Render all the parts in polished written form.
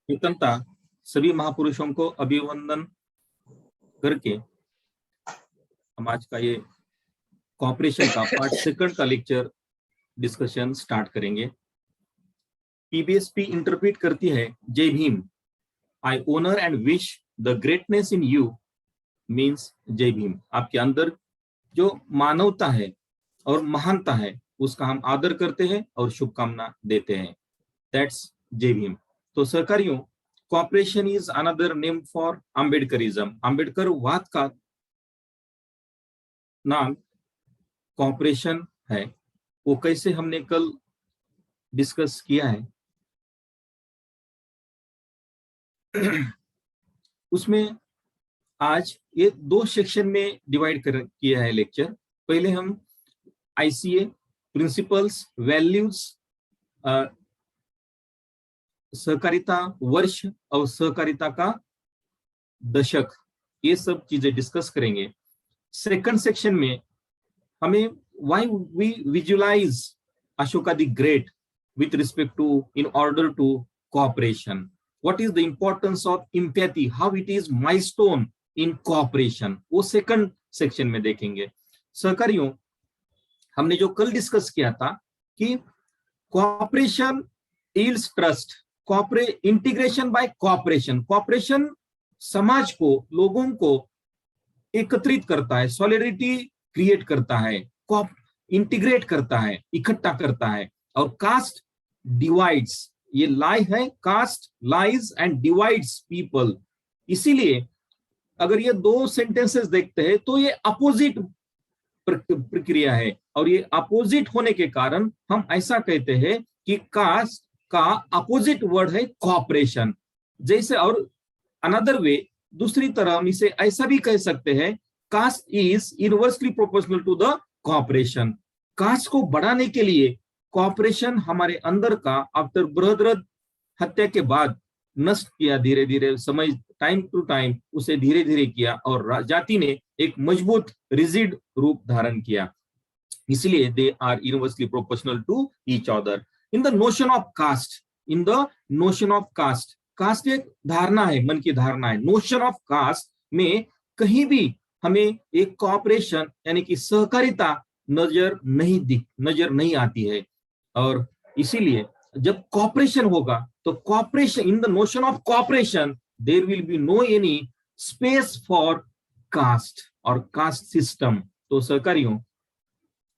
प्रथमतः सभी महापुरुषों को अभिवंदन करके हम आज का ये कॉपरेशन का पार्ट सेकंड का लेक्चर डिस्कशन स्टार्ट करेंगे। पीबीएसपी इंटरप्रेट करती है Jai Bhim, I honour and wish the greatness in you means Jai Bhim. आपके अंदर जो मानवता है और महानता है उसका हम आदर करते हैं और शुभकामना देते हैं। दैट्स जय भीम। तो सहकारियों, cooperation is another name for Ambedkarism. अम्बेडकरवाद का नाम कॉपरेशन है। वो कैसे हमने कल डिस्कस किया है। उसमें आज ये दो सेक्शन में डिवाइड किया है लेक्चर। पहले हम आईसीए प्रिंसिपल्स, वैल्यूज, सहकारिता वर्ष और सहकारिता का दशक, ये सब चीजें डिस्कस करेंगे। सेकंड सेक्शन में हमें why we visualize Ashoka the great with respect to in order to cooperation, what is the importance of empathy, how it is milestone in cooperation, वो सेकंड सेक्शन में देखेंगे। सहकारियों, हमने जो कल डिस्कस किया था कि cooperation yields trust, integration by cooperation. Cooperation समाज को, लोगों को एकत्रित करता है, सॉलिडरिटी क्रिएट करता है, इंटीग्रेट करता है, इकट्ठा करता है। और कास्ट डिवाइड्स, ये लाई है, caste lies and divides people. इसीलिए अगर ये दो सेंटेंसेस देखते हैं तो ये अपोजिट प्रक्रिया है, और ये अपोजिट होने के कारण हम ऐसा कहते हैं कि कास्ट का अपोजिट वर्ड है कॉपरेशन। जैसे और अनदर वे, दूसरी तरह हम इसे ऐसा भी कह सकते हैं, caste is inversely proportional to the cooperation. Caste को बढ़ाने के लिए कॉपरेशन हमारे अंदर का आफ्टर बृहद्रथ हत्या के बाद नष्ट किया, धीरे धीरे समय टाइम टू टाइम उसे धीरे धीरे किया, और जाति ने एक मजबूत रिजिड रूप धारण किया। इसलिए they are universally proportional to each other. In the notion of caste, in the notion of caste, caste एक धारणा है, मन की धारणा है। नोशन ऑफ कास्ट में कहीं भी हमें एक कॉपरेशन यानी कि सहकारिता नजर नहीं आती है। और इसीलिए जब कॉपरेशन होगा तो cooperation, in the notion of cooperation there will be no any space for caste और कास्ट सिस्टम। तो सहकारियों,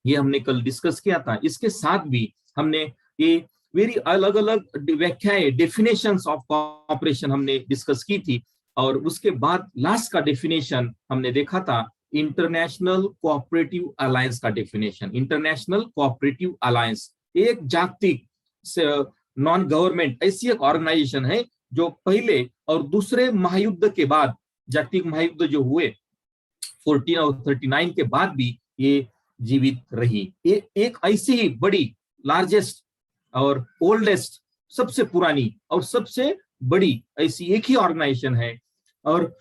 ये हमने कल डिस्कस किया था। इसके साथ भी हमने ये वेरी अलग अलग व्याख्याएं, डेफिनेशंस ऑफ कॉपरेशन हमने डिस्कस की थी। और उसके बाद लास्ट का डेफिनेशन हमने देखा था, इंटरनेशनल कोऑपरेटिव अलायंस का डेफिनेशन। इंटरनेशनल कोऑपरेटिव अलायंस एक जागतिक नॉन गवर्नमेंट ऐसी एक ऑर्गेनाइजेशन है जो पहले और दूसरे महायुद्ध के बाद, जागतिक महायुद्ध जो हुए 14 और 39 के बाद भी ये जीवित रही। ये एक ऐसी ही बड़ी, लार्जेस्ट और ओल्डेस्ट, सबसे पुरानी और सबसे बड़ी ऐसी एक ही ऑर्गेनाइजेशन है। और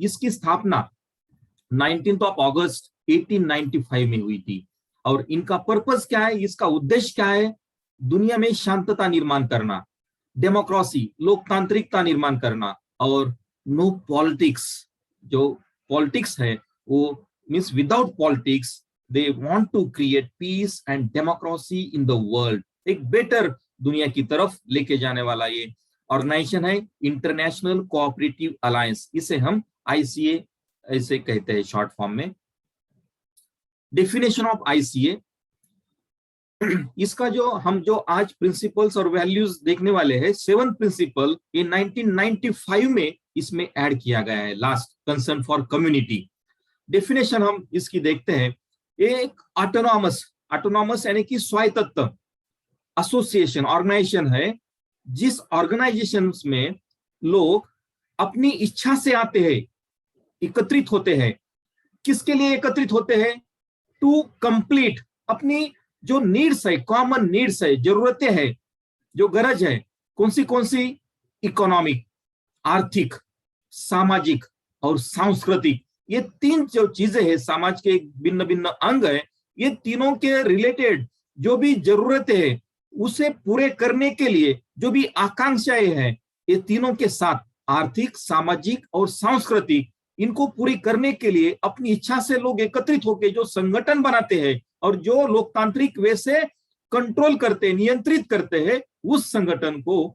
इसकी स्थापना 19 अगस्त 1895 में हुई थी। और इनका पर्पस क्या है, इसका उद्देश्य क्या है? दुनिया में शांतता निर्माण करना, डेमोक्रेसी, लोकतांत्रिकता निर्माण करना, और नो पॉलिटिक्स। जो पॉलिटिक्स है वो means without politics they want to create peace and democracy in the world. एक बेटर दुनिया की तरफ लेके जाने वाला ये ऑर्गेनाइजेशन है इंटरनेशनल कोऑपरेटिव अलायंस। इसे हम आईसीए ऐसे कहते हैं शॉर्ट फॉर्म में। डेफिनेशन ऑफ आईसीए, इसका जो आज प्रिंसिपल्स और वैल्यूज देखने वाले हैं, 7 प्रिंसिपल, ये 1995 में इसमें ऐड किया गया है, last concern for community. Definition हम इसकी देखते हैं। एक ऑटोनॉमस यानी कि स्वायत्त एसोसिएशन, ऑर्गेनाइजेशन है, जिस ऑर्गेनाइजेशन में लोग अपनी इच्छा से आते हैं, एकत्रित होते हैं। किसके लिए एकत्रित होते हैं? टू कंप्लीट अपनी जो नीड्स है, कॉमन नीड्स है, जरूरतें हैं, जो गरज है, कौन सी? इकोनॉमिक, आर्थिक, सामाजिक और सांस्कृतिक। ये 3 जो चीजें हैं, समाज के भिन्न भिन्न अंग है, ये तीनों के रिलेटेड जो भी जरूरतें हैं उसे पूरे करने के लिए जो भी आकांक्षाएं हैं, ये तीनों के साथ आर्थिक, सामाजिक और सांस्कृतिक, इनको पूरी करने के लिए अपनी इच्छा से लोग एकत्रित होकर जो संगठन बनाते हैं और जो लोकतांत्रिक वे से कंट्रोल करते, नियंत्रित करते हैं, उस संगठन को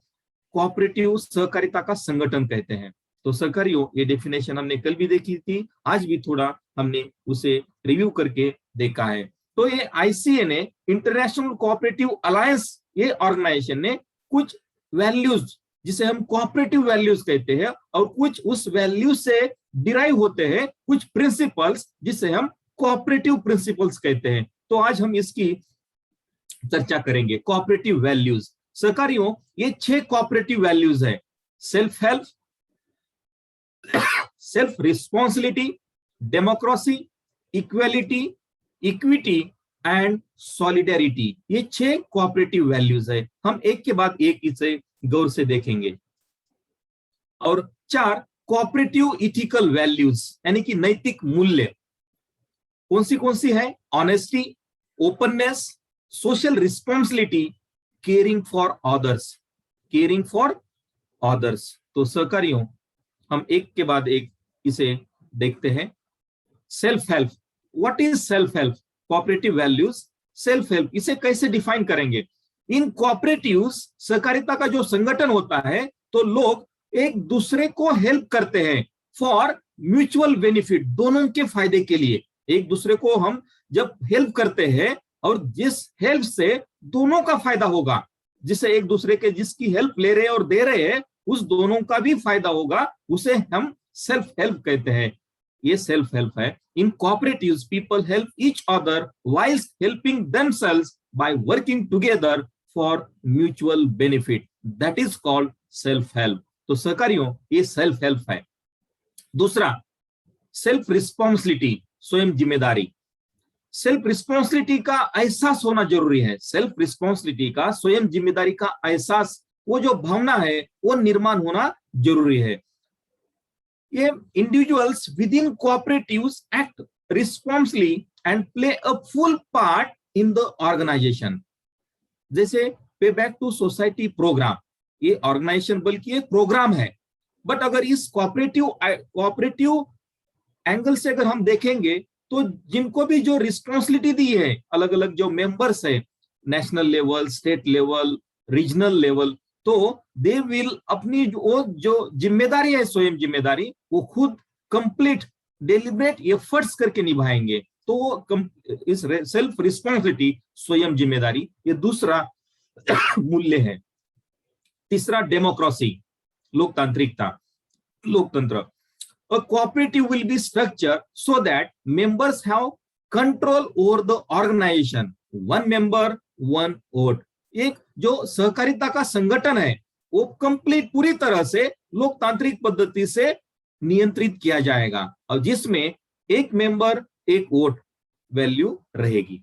कोऑपरेटिव सहकारिता का संगठन कहते हैं। तो सहकारियों, ये डेफिनेशन हमने कल भी देखी थी, आज भी थोड़ा हमने उसे रिव्यू करके देखा है। तो ये आईसीए ने, इंटरनेशनल कोऑपरेटिव अलायंस, ये ऑर्गेनाइजेशन ने कुछ वैल्यूज जिसे हम कोऑपरेटिव वैल्यूज कहते हैं और कुछ उस वैल्यू से डिराइव होते हैं कुछ प्रिंसिपल्स जिसे हम कोऑपरेटिव प्रिंसिपल्स कहते हैं। तो आज हम इसकी चर्चा करेंगे। कोऑपरेटिव वैल्यूज, सहकारियों, ये 6 कोऑपरेटिव वैल्यूज है। Self help, self responsibility, democracy, equality, equity and solidarity, ये 6 कोऑपरेटिव वैल्यूज है। हम एक के बाद एक इसे गौर से देखेंगे। और 4 कोऑपरेटिव इथिकल वैल्यूज, यानी कि नैतिक मूल्य कौन सी है? Honesty, openness, social responsibility, caring for others, caring for others. तो सहकारियों, हम एक के बाद एक इसे देखते हैं। Self help, what is self help? Cooperative values, self help, इसे कैसे डिफाइन करेंगे? इन कोऑपरेटिव्स, सहकारिता का जो संगठन होता है, तो लोग एक दूसरे को हेल्प करते हैं फॉर म्यूचुअल बेनिफिट, दोनों के फायदे के लिए। एक दूसरे को हम जब हेल्प करते हैं और जिस हेल्प से दोनों का फायदा होगा, जिसे एक दूसरे के जिसकी हेल्प ले रहे हैं और दे रहे हैं, उस दोनों का भी फायदा होगा, उसे हम सेल्फ हेल्प कहते हैं। ये सेल्फ हेल्प है। In cooperatives, people help each other whiles helping themselves by working together for mutual benefit, that is called self help. तो सहकारियों, ये सेल्फ हेल्प है। दूसरा, सेल्फ रिस्पॉन्सिबिलिटी, स्वयं जिम्मेदारी। सेल्फ रिस्पॉन्सिबिलिटी का एहसास होना जरूरी है। सेल्फ रिस्पॉन्सिबिलिटी का, स्वयं जिम्मेदारी का एहसास, वो जो भावना है, वो निर्माण होना जरूरी है। ये individuals within cooperatives act responsibly and play a full part in the organisation. जैसे pay back to society program, ये ऑर्गेनाइजेशन बल्कि एक प्रोग्राम है, बट अगर इस कोऑपरेटिव एंगल से अगर हम देखेंगे तो जिनको भी जो रिस्पॉन्सिबिलिटी दी है, अलग अलग जो मेंबर्स है, national level, state level, regional level, तो दे विल अपनी जो जिम्मेदारी है, स्वयं जिम्मेदारी, वो खुद कंप्लीट डेलिब्रेट एफर्ट्स करके निभाएंगे। तो इस सेल्फ रिस्पॉन्सिबिलिटी, स्वयं जिम्मेदारी, ये दूसरा मूल्य है। तीसरा, डेमोक्रेसी, लोकतांत्रिकता, लोकतंत्र। A cooperative will be structured so that members have control over the organization. One member, one vote. एक जो सहकारिता का संगठन है, वो कंप्लीट पूरी तरह से लोकतांत्रिक पद्धति से नियंत्रित किया जाएगा और जिसमें एक मेंबर, एक वोट वैल्यू रहेगी।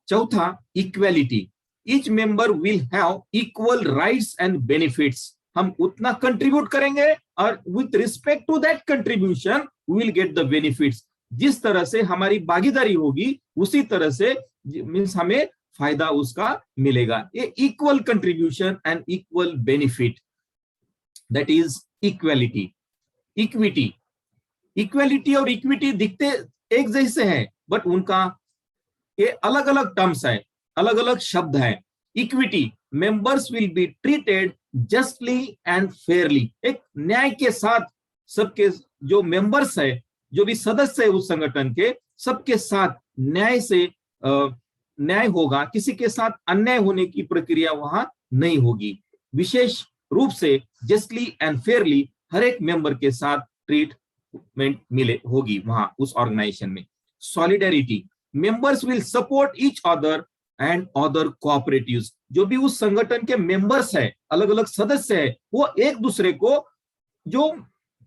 चौथा, equality. Each member will have equal rights and benefits. हम उतना कंट्रीब्यूट करेंगे और with respect to that contribution we will get the benefits. जिस तरह से हमारी भागीदारी होगी, उसी तरह से मींस हमें फायदा उसका मिलेगा। ये equal contribution and equal benefit, that is equality. Equity, equality और इक्विटी दिखते एक जैसे हैं, बट उनका ये अलग अलग टर्म्स है, अलग अलग शब्द है। Equity, members will be treated justly and Fairlie, एक न्याय के साथ सबके जो मेंबर्स है, जो भी सदस्य है उस संगठन के, सबके साथ न्याय से न्याय होगा, किसी के साथ अन्याय होने की प्रक्रिया वहां नहीं होगी। विशेष रूप से जस्टली एंड फेयरली हर एक मेंबर के साथ ट्रीटमेंट मिले होगी वहां उस ऑर्गेनाइजेशन में। Solidarity, members will support each other and other cooperatives, जो भी उस संगठन के मेंबर्स है, अलग अलग सदस्य है, वो एक दूसरे को जो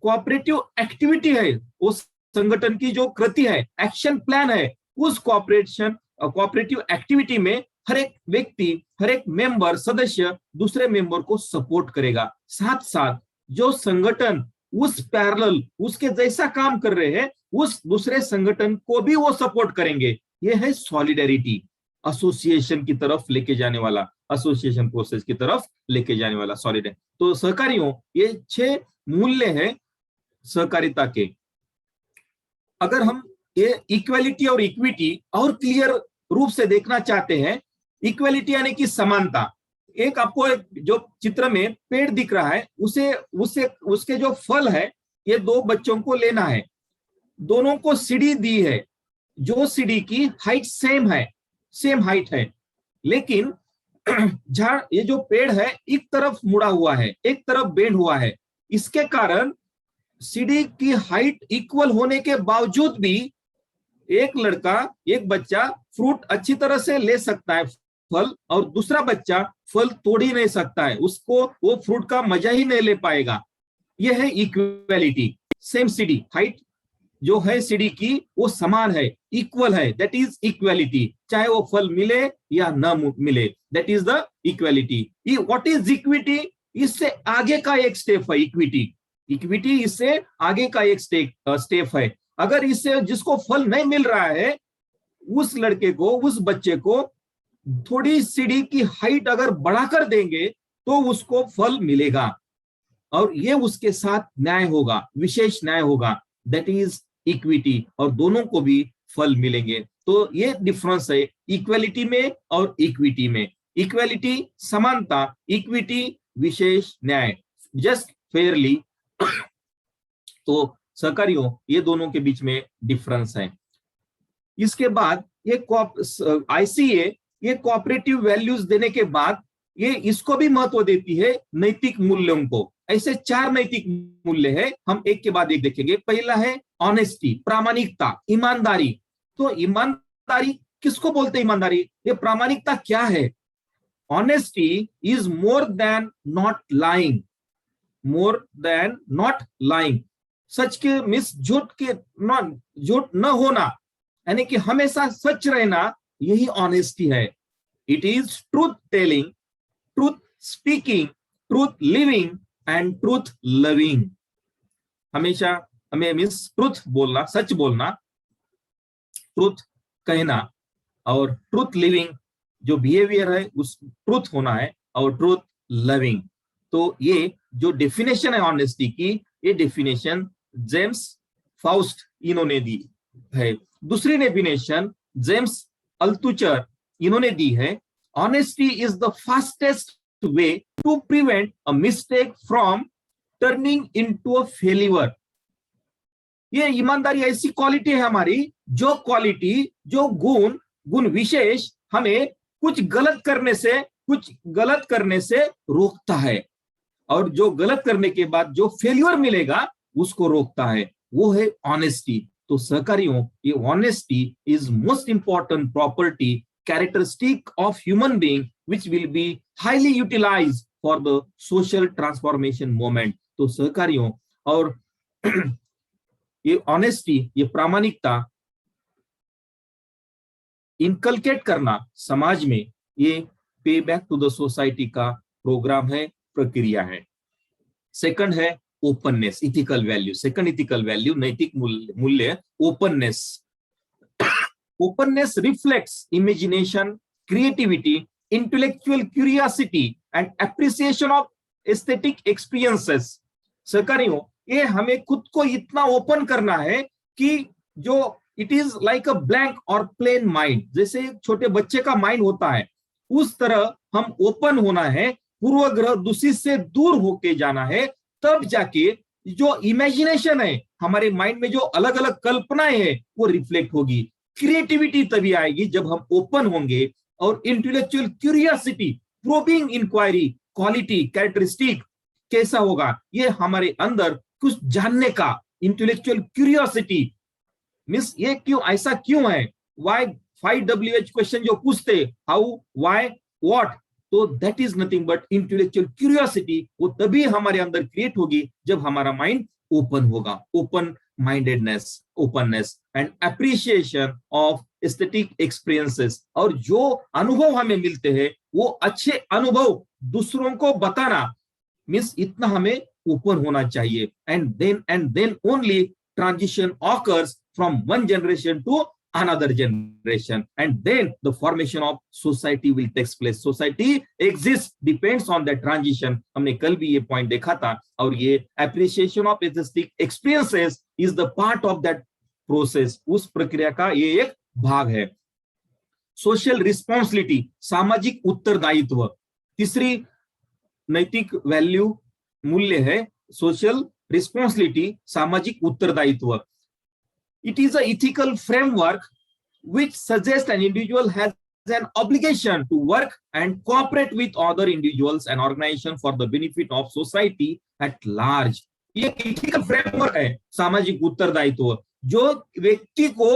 कोऑपरेटिव एक्टिविटी है, उस संगठन की जो कृति है, एक्शन प्लान है, उस कोऑपरेटिव एक्टिविटी में हर एक व्यक्ति, हर एक मेंबर, सदस्य दूसरे मेंबर को सपोर्ट करेगा। साथ साथ जो संगठन उस पैरेलल, उसके जैसा काम कर रहे हैं, उस दूसरे संगठन को भी वो सपोर्ट करेंगे। ये है सॉलिडेरिटी, एसोसिएशन की तरफ लेके जाने वाला। एसोसिएशन प्रोसेस की तरफ लेके जाने वाला सॉलिड है। तो सहकारियों, ये 6 मूल्य हैं सहकारिता के। अगर हम ये इक्वालिटी और इक्विटी और क्लियर रूप से देखना चाहते हैं, इक्वालिटी यानी कि समानता। एक आपको जो चित्र में पेड़ दिख रहा है, उसे उसे उसके जो फल है, ये 2 बच्चों को लेना है। दोनों को सीढ़ी दी है, जो सीढ़ी की हाइट सेम हाइट है, लेकिन झाड़, ये जो पेड़ है एक तरफ मुड़ा हुआ है, एक तरफ बेंड हुआ है। इसके कारण सीढ़ी की हाइट इक्वल होने के बावजूद भी एक बच्चा फ्रूट अच्छी तरह से ले सकता है फल, और दूसरा बच्चा फल तोड़ ही नहीं सकता है, उसको वो फ्रूट का मजा ही नहीं ले पाएगा। यह है इक्वालिटी। सेम सीढ़ी हाइट जो है सीढ़ी की वो समान है, इक्वल है, दैट इज इक्वालिटी। चाहे वो फल मिले या ना मिले, that is the equality. What is equity? इससे आगे का एक स्टेप है इक्विटी इससे आगे का एक स्टेप है। अगर इससे जिसको फल नहीं मिल रहा है, उस लड़के को, उस बच्चे को थोड़ी सीढ़ी की हाइट अगर बढ़ाकर देंगे तो उसको फल मिलेगा, और ये उसके साथ न्याय होगा, विशेष न्याय होगा, दैट इज इक्विटी, और दोनों को भी फल मिलेंगे। तो ये डिफरेंस है इक्वालिटी में और इक्विटी में। इक्वालिटी समानता, इक्विटी विशेष न्याय, जस्ट फेयरली। तो सहकारियों, ये दोनों के बीच में डिफरेंस है। इसके बाद ये आईसीए ये कोऑपरेटिव वैल्यूज देने के बाद ये इसको भी महत्व देती है, नैतिक मूल्यों को। ऐसे 4 नैतिक मूल्य है, हम एक के बाद एक देखेंगे। पहला है ऑनेस्टी, प्रामाणिकता, ईमानदारी। तो ईमानदारी किसको बोलते हैं? ईमानदारी, ये प्रामाणिकता क्या है? Honesty is more than not lying, सच के मिस झूठ न होना, यानी कि हमेशा सच रहना, यही ऑनेस्टी है। It is truth telling, truth speaking, truth living and truth loving. हमेशा हमें मीन्स ट्रूथ बोलना, सच बोलना, ट्रूथ कहना, और ट्रूथ लिविंग जो बिहेवियर है उस ट्रूथ होना है, और ट्रूथ लविंग। तो ये जो डेफिनेशन है ऑनेस्टी की, ये डेफिनेशन जेम्स फाउस्ट इन्होंने दी है। दूसरी डेफिनेशन जेम्स अल्तुचर इन्होंने दी है। Honesty is the fastest way to prevent a mistake from turning into a failure. ये ईमानदारी ऐसी क्वालिटी है हमारी, जो क्वालिटी, जो गुण विशेष हमें कुछ गलत करने से रोकता है, और जो गलत करने के बाद जो फेल्यूर मिलेगा उसको रोकता है, वो है ऑनेस्टी। तो सहकारियों, ये honesty is most important property, characteristic of human being which will be highly utilized for the social transformation movement। तो सहकारियों, और ये ऑनेस्टी, ये प्रामाणिकता इनकलकेट करना समाज में, ये पे बैक टू द सोसाइटी का प्रोग्राम है, प्रक्रिया है। सेकंड है openness, ethical value. Second ethical value, नैतिक मूल्य, openness. Openness reflects imagination, creativity, intellectual curiosity and appreciation of aesthetic experiences। सहकारियों, ये हमें खुद को इतना ओपन करना है कि जो it is like a blank और प्लेन माइंड, जैसे छोटे बच्चे का माइंड होता है, उस तरह हम ओपन होना है, पूर्वग्रह दूषित से दूर होके जाना है। तब जाके जो इमेजिनेशन है हमारे माइंड में, जो अलग अलग कल्पनाएं हैं, वो रिफ्लेक्ट होगी। क्रिएटिविटी तभी आएगी जब हम ओपन होंगे, और intellectual curiosity, probing inquiry, quality, characteristic कैसा होगा, ये हमारे अंदर कुछ जानने का इंटेलेक्चुअल क्यूरियोसिटी। मींस ये क्यों, ऐसा क्यों है, व्हाई 5WH क्वेश्चन जो पूछते, हाउ, व्हाई, व्हाट, तो that is nothing but intellectual curiosity. वो तभी हमारे अंदर क्रिएट होगी जब हमारा माइंड ओपन होगा। Open mindedness, openness and appreciation of aesthetic experiences. और जो अनुभव हमें मिलते हैं, वो अच्छे अनुभव दूसरों को बताना, मींस इतना हमें ओपन होना चाहिए। And then only transition occurs from one generation to another generation, and then the formation of society will take place. Society exists depends on that transition. हमने कल भी ये पॉइंट देखा था, और ये appreciation of aesthetic experiences is the part of that process. उस प्रक्रिया का ये एक भाग है. सोशल रिस्पॉन्सिबिलिटी, सामाजिक उत्तरदायित्व, तीसरी नैतिक वैल्यू मूल्य है सोशल रिस्पॉन्सिबिलिटी, सामाजिक उत्तरदायित्व. It is an ethical framework which suggests an individual has an obligation to work and cooperate with other individuals and organizations for the benefit of society at large. ये ethical framework है सामाजिक उत्तरदायित्व, जो व्यक्ति को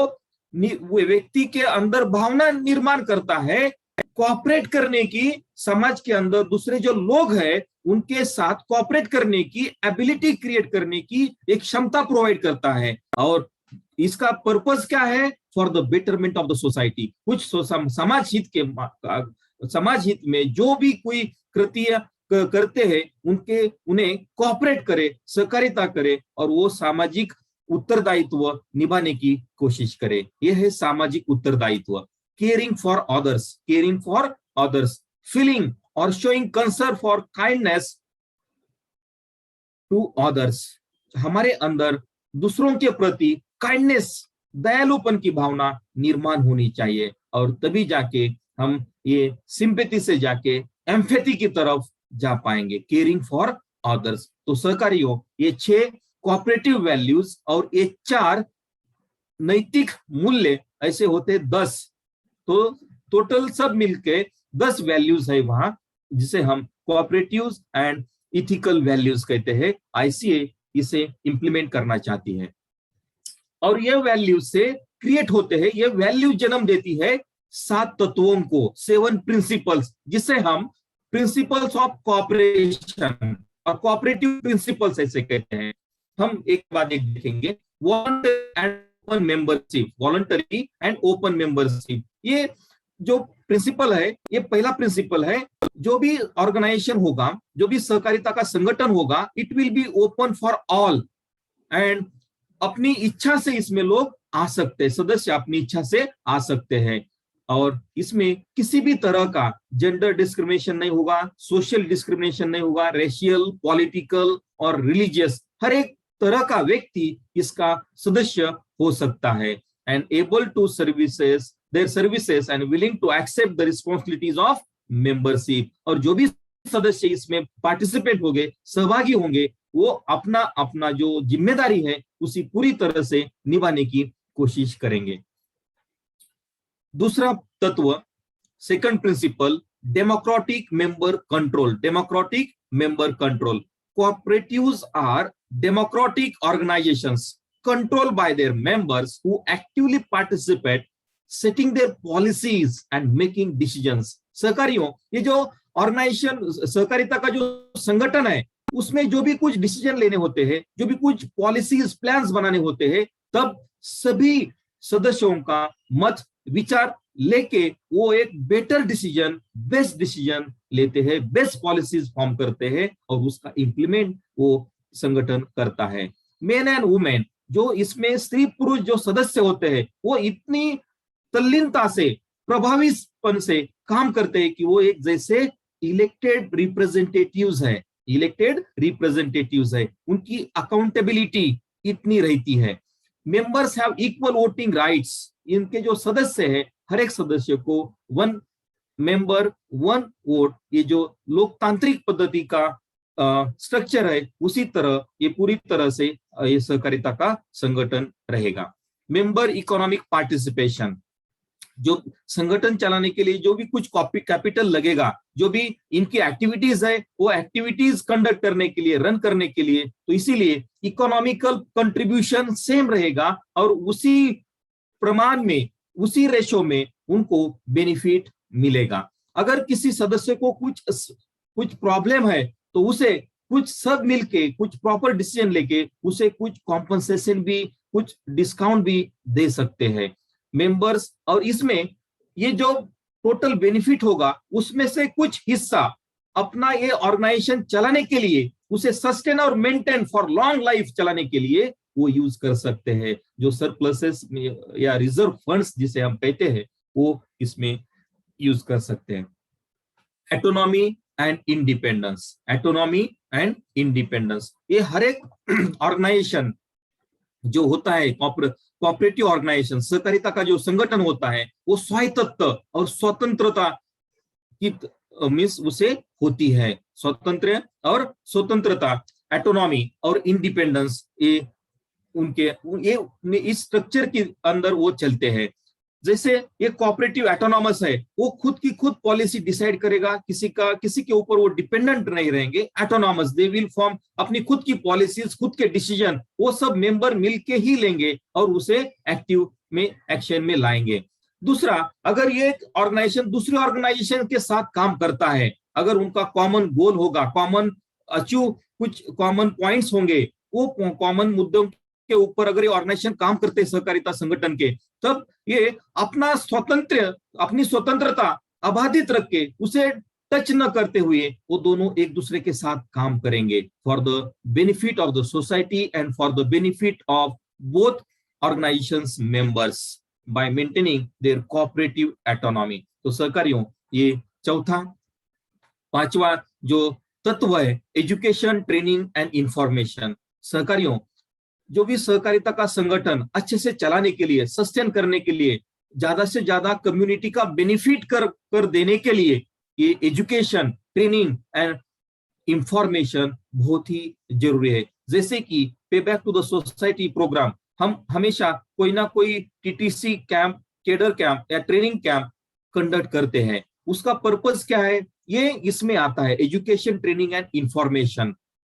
व्यक्ति के अंदर भावना निर्माण करता है कोऑपरेट करने की, समाज के अंदर दूसरे जो लोग हैं उनके साथ कोऑपरेट करने की एबिलिटी क्रिएट करने की एक क्षमता प्रोवाइड करता है. और इसका पर्पस क्या है? For the betterment of the society. कुछ समाज हित में जो भी कोई कृत्य करते हैं उन्हें कोऑपरेट करे, सहकारिता करे और वो सामाजिक उत्तरदायित्व निभाने की कोशिश करे. यह है सामाजिक उत्तरदायित्व. केयरिंग फॉर अदर्स, फीलिंग और showing concern for kindness to others. हमारे अंदर दूसरों के प्रति काइंडनेस, दयालुपन की भावना निर्माण होनी चाहिए, और तभी जाके हम ये सिंपैथी से जाके एम्पैथी की तरफ जा पाएंगे. Caring for others. तो सहकारियों, ये 6 कोऑपरेटिव वैल्यूज और ये 4 नैतिक मूल्य ऐसे होते 10. तो टोटल सब मिलके 10 वैल्यूज है वहां, जिसे हम कोऑपरेटिव एंड इथिकल वैल्यूज कहते हैं. आईसीए इसे इंप्लीमेंट करना चाहती है, और ये वैल्यू से क्रिएट होते हैं. ये वैल्यू जन्म देती है 7 तत्वों को, 7 प्रिंसिपल्स, जिसे हम प्रिंसिपल्स ऑफ कोऑपरेशन और कोऑपरेटिव प्रिंसिपल्स ऐसे कहते हैं. हम एक बात देखेंगे, वॉलंटरी एंड ओपन मेंबरशिप. ये जो प्रिंसिपल है, ये पहला प्रिंसिपल है. जो भी ऑर्गेनाइजेशन होगा, जो भी सहकारिता का संगठन होगा, it will be open for all, and अपनी इच्छा से इसमें लोग आ सकते हैं, सदस्य अपनी इच्छा से आ सकते हैं, और इसमें किसी भी तरह का जेंडर डिस्क्रिमिनेशन नहीं होगा, सोशल डिस्क्रिमिनेशन नहीं होगा, रेशियल, पॉलिटिकल और रिलीजियस, हर एक तरह का व्यक्ति इसका सदस्य हो सकता है. And able to their services and willing to accept the responsibilities of membership. और जो भी सदस्य इसमें पार्टिसिपेट होंगे, सहभागी होंगे, वो अपना अपना जो जिम्मेदारी है उसी पूरी तरह से निभाने की कोशिश करेंगे. दूसरा तत्व, second principle, democratic member control. Cooperatives are democratic organizations controlled by their members who actively participate, setting their policies and making decisions. सहकारियों, ये जो ऑर्गेनाइजेशन, सहकारिता का जो संगठन है, उसमें जो भी कुछ डिसीजन लेने होते हैं, जो भी कुछ पॉलिसीज, प्लान्स बनाने होते हैं, तब सभी सदस्यों का मत विचार लेके वो एक बेटर डिसीजन, बेस्ट डिसीजन लेते हैं, बेस्ट पॉलिसीज फॉर्म करते हैं, और उसका इंप्लीमेंट वो संगठन करता है. मेन एंड वुमेन, जो इसमें स्त्री पुरुष जो सदस्य होते हैं, वो इतनी तल्लीनता से, प्रभावीपन से काम करते हैं कि वो एक जैसे इलेक्टेड रिप्रेजेंटेटिव्स है. उनकी अकाउंटेबिलिटी इतनी रहती है. Members have equal voting rights. इनके जो सदस्य है, हर एक सदस्य को 1 मेंबर 1 वोट, ये जो लोकतांत्रिक पद्धति का स्ट्रक्चर है, उसी तरह ये पूरी तरह से ये सहकारिता का संगठन रहेगा. मेंबर इकोनॉमिक पार्टिसिपेशन, जो संगठन चलाने के लिए जो भी कुछ कैपिटल लगेगा, जो भी इनकी एक्टिविटीज है, वो एक्टिविटीज कंडक्ट करने के लिए, रन करने के लिए, तो इसीलिए इकोनॉमिकल कंट्रीब्यूशन सेम रहेगा, और उसी प्रमाण में, उसी रेशो में उनको बेनिफिट मिलेगा. अगर किसी सदस्य को कुछ प्रॉब्लम है, तो उसे कुछ सब मिलके कुछ प्रॉपर डिसीजन लेके उसे कुछ कॉम्पनसेशन भी, कुछ डिस्काउंट भी दे सकते हैं मेंबर्स. और इसमें ये जो टोटल बेनिफिट होगा, उसमें से कुछ हिस्सा अपना ये ऑर्गेनाइजेशन चलाने के लिए, उसे सस्टेन और मेंटेन फॉर लॉन्ग लाइफ चलाने के लिए वो यूज कर सकते हैं, जो सरप्लसेस या रिजर्व फंड्स जिसे हम कहते हैं वो इसमें यूज कर सकते हैं। Autonomy and independence, autonomy and independence, ये हर एक ऑर्गेनाइजेशन जो होता है, कोऑपरेटिव ऑर्गेनाइजेशन, सहकारिता का जो संगठन होता है वो स्वायत्तता और स्वतंत्रता की मीन्स उसे होती है, स्वतंत्र और स्वतंत्रता, एटोनॉमी और इंडिपेंडेंस, ये उनके ये इस स्ट्रक्चर के अंदर वो चलते हैं। जैसे ये कोऑपरेटिव एटोनॉमस है, वो खुद की खुद पॉलिसी डिसाइड करेगा, किसी के ऊपर वो डिपेंडेंट नहीं रहेंगे। एटोनॉमस, दे विल फॉर्म अपनी खुद की पॉलिसीज, खुद के डिसीजन वो सब मेंबर मिलके ही लेंगे और उसे एक्टिव में एक्शन में लाएंगे। दूसरा, अगर ये ऑर्गेनाइजेशन दूसरी ऑर्गेनाइजेशन के साथ काम करता है, अगर उनका कॉमन गोल होगा, कॉमन अचीव कुछ कॉमन पॉइंट्स होंगे, वो कॉमन मुद्दों के ऊपर अगर ये ऑर्गेनाइजेशन काम करते हैं सहकारिता संगठन के, तब ये अपनी स्वतंत्रता अबाधित रख के उसे टच न करते हुए वो दोनों एक दूसरे के साथ काम करेंगे for the benefit of the society and for the benefit of both organisations members by maintaining their cooperative autonomy. तो सहकारियों, ये चौथा, पांचवा जो तत्व है एजुकेशन, ट्रेनिंग एंड इंफॉर्मेशन। सहकारियों, जो भी सहकारिता का संगठन अच्छे से चलाने के लिए, सस्टेन करने के लिए, ज्यादा से ज्यादा कम्युनिटी का बेनिफिट कर देने के लिए ये एजुकेशन, ट्रेनिंग एंड इंफॉर्मेशन बहुत ही जरूरी है। जैसे कि pay back to the society program, हम हमेशा कोई ना कोई टीटीसी कैंप, केडर कैंप या ट्रेनिंग कैंप कंडक्ट करते हैं। उसका पर्पस क्या है? ये इसमें आता है education, training and information.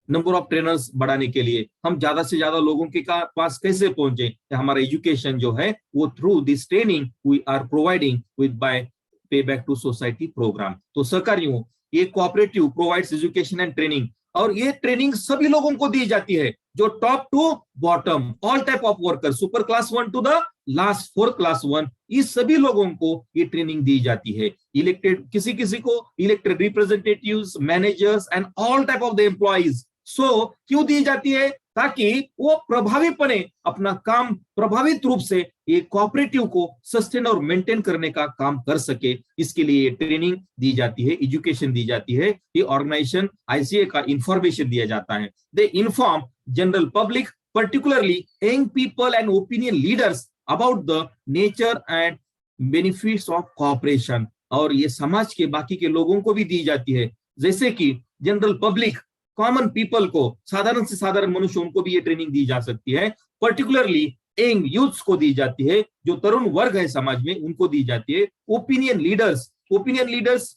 Number of trainers बढ़ाने के लिए हम ज्यादा से ज्यादा लोगों के पास कैसे पहुंचे, हमारा एजुकेशन जो है वो through this training we are providing with by pay back to society programme. तो सहकारियों, ये cooperative provides education and training, और ये ट्रेनिंग सभी लोगों को दी जाती है, जो top to bottom, all type of worker, super class 1 to the last 4 class 1, इस सभी लोगों को ये ट्रेनिंग दी जाती है। इलेक्टेड, किसी को elected representatives, managers and all type of the employees. क्यों दी जाती है? ताकि वो प्रभावीपणे अपना काम प्रभावित रूप से ये कोऑपरेटिव को सस्टेन और मेंटेन करने का काम कर सके, इसके लिए ट्रेनिंग दी जाती है, एजुकेशन दी जाती है, ये ऑर्गेनाइजेशन आईसीए का इंफॉर्मेशन दिया जाता है। They inform general public, particularly young people and opinion leaders about the nature and benefits of cooperation. और ये समाज के बाकी के लोगों को भी दी जाती है, जैसे कि जनरल पब्लिक, कॉमन पीपल को, साधारण से साधारण मनुष्य, उनको भी ये ट्रेनिंग दी जा सकती है। पर्टिकुलरली यंग यूथ्स को दी जाती है, जो तरुण वर्ग है समाज में, उनको दी जाती है। ओपिनियन लीडर्स, ओपिनियन लीडर्स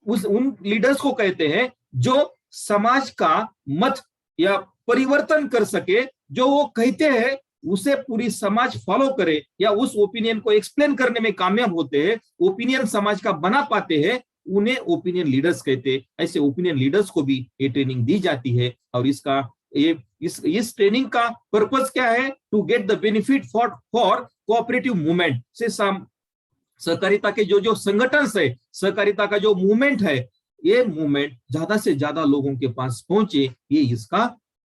उन लीडर्स को कहते हैं जो समाज का मत या परिवर्तन कर सके, जो वो कहते हैं उसे पूरी समाज फॉलो करे या उस ओपिनियन को एक्सप्लेन करने में कामयाब होते हैं, ओपिनियन समाज का बना पाते हैं, उन्हें ओपिनियन लीडर्स कहते हैं। ऐसे ओपिनियन लीडर्स को भी ये ट्रेनिंग दी जाती है। और इसका इस ट्रेनिंग का पर्पस क्या है? To get the benefit for cooperative movement से सहकारिता के जो संगठन है, सहकारिता का जो मूवमेंट है, ये मूवमेंट ज्यादा से ज्यादा लोगों के पास पहुंचे, ये इसका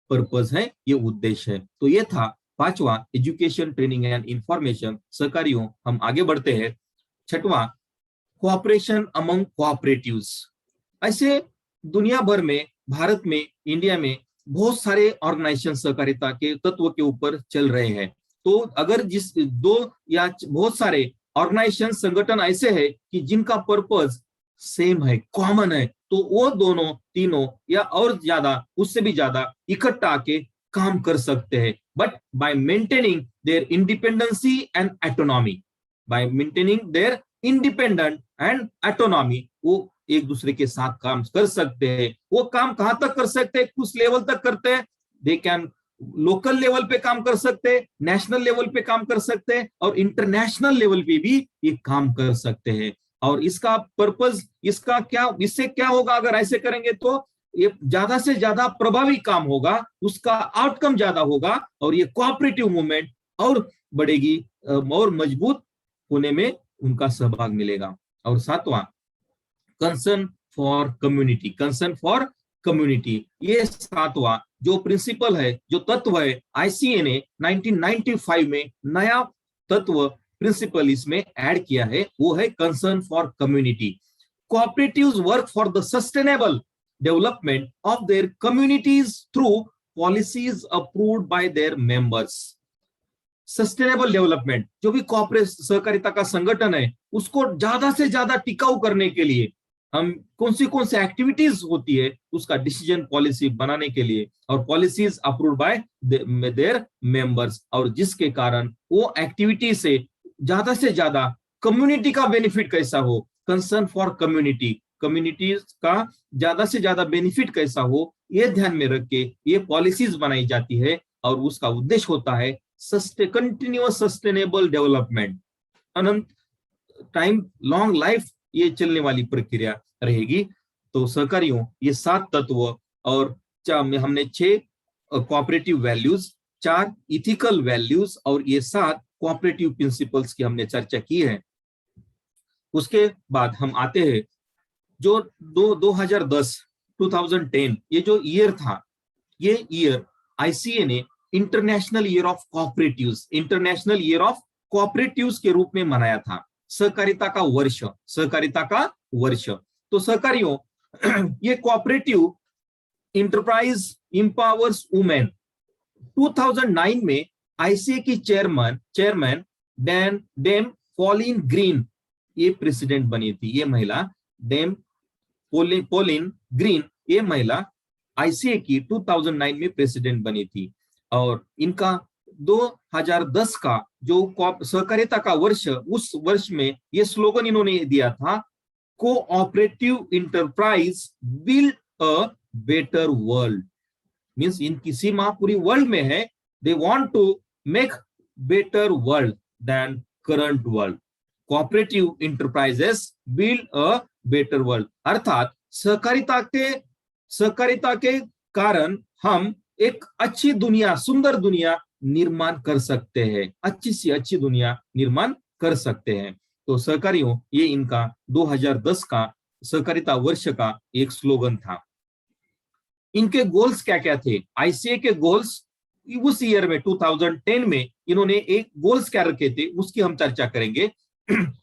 पर्पस है, ये उद्देश्य है। तो ये था पांचवा, एजुकेशन, ट्रेनिंग एंड इंफॉर्मेशन। सहकारियों, हम आगे बढ़ते हैं। छठवां, कोऑपरेशन अमंग कोऑपरेटिव्स। ऐसे दुनिया भर में, भारत में, इंडिया में बहुत सारे ऑर्गेनाइजेशन सहकारिता के तत्व के ऊपर चल रहे हैं। तो अगर जिस दो या बहुत सारे ऑर्गेनाइजेशन, संगठन ऐसे हैं कि जिनका पर्पस सेम है, कॉमन है, तो वो दोनों, तीनों या और ज्यादा, उससे भी ज्यादा इकट्ठा आके काम कर सकते हैं, but by maintaining their independency and autonomy, by maintaining their independent and autonomy, वो एक दूसरे के साथ काम कर सकते हैं। वो काम कहां तक कर सकते हैं? कुछ लेवल तक करते हैं। दे कैन लोकल लेवल पे काम कर सकते हैं, नेशनल लेवल पे काम कर सकते हैं, और इंटरनेशनल लेवल पे भी ये काम कर सकते हैं। और इसका पर्पस, इसका क्या, इससे क्या होगा अगर ऐसे करेंगे? तो ये ज्यादा से ज्यादा प्रभावी काम होगा, उसका आउटकम ज्यादा होगा, और ये कोऑपरेटिव मूवमेंट और बढ़ेगी और मजबूत होने में उनका सहभाग मिलेगा। और सातवां, concern for community, concern for community. ये सातवां जो प्रिंसिपल है, जो तत्व है, आईसीए ने 1995 में नया तत्व प्रिंसिपल इसमें ऐड किया है, वो है concern for community. Cooperatives work for the sustainable development of their communities through policies approved by their members. Sustainable development, जो भी कॉर्पोरेट सहकारिता का संगठन है, उसको ज्यादा से ज्यादा टिकाऊ करने के लिए हम कौन सी एक्टिविटीज होती है, उसका डिसीजन पॉलिसी बनाने के लिए, और policies approved by there members, और जिसके कारण वो एक्टिविटी से ज्यादा कम्युनिटी का बेनिफिट कैसा हो, कंसर्न फॉर कम्युनिटी, कम्युनिटीज का ज्यादा से ज्यादा बेनिफिट कैसा हो, ये ध्यान में रख के ये पॉलिसीज बनाई जाती है, और उसका उद्देश्य होता है कंटिन्यूअस सस्टेनेबल डेवलपमेंट, अनंत टाइम लॉन्ग लाइफ ये चलने वाली प्रक्रिया रहेगी। तो सहकारियों, ये 7 तत्व और हमने 6 कोऑपरेटिव वैल्यूज, 4 इथिकल वैल्यूज और ये 7 कोऑपरेटिव प्रिंसिपल्स की हमने चर्चा की है। उसके बाद हम आते हैं जो 2010 ये जो ईयर था, ये ईयर आईसीए ने international year of cooperatives, international year of cooperatives के रूप में मनाया था, सहकारिता का वर्ष, सहकारिता का वर्ष। तो सहकारियों, ये कोऑपरेटिव इंटरप्राइज इंपावर्स वुमेन। 2009 में आईसीए की चेयरमैन डेम पॉलिन ग्रीन ये प्रेसिडेंट बनी थी। ये महिला डेम पॉलिन ग्रीन, ये महिला आईसीए की 2009 में प्रेसिडेंट बनी थी, और इनका 2010 का जो सहकारिता का वर्ष, उस वर्ष में ये स्लोगन इन्होंने दिया था, cooperative enterprise build a better world. Means इनकी सीमा पूरी वर्ल्ड में है, they want to make better world than current world. Cooperative enterprises build a better world, अर्थात सहकारिता के कारण हम एक अच्छी दुनिया, सुंदर दुनिया निर्माण कर सकते हैं, अच्छी सी अच्छी दुनिया निर्माण कर सकते हैं। तो सहकारियों, ये इनका 2010 का सहकारिता वर्ष का एक स्लोगन था। इनके गोल्स क्या क्या थे? आईसीए के गोल्स उस ईयर में 2010 में इन्होंने एक गोल्स क्या रखे थे, उसकी हम चर्चा करेंगे।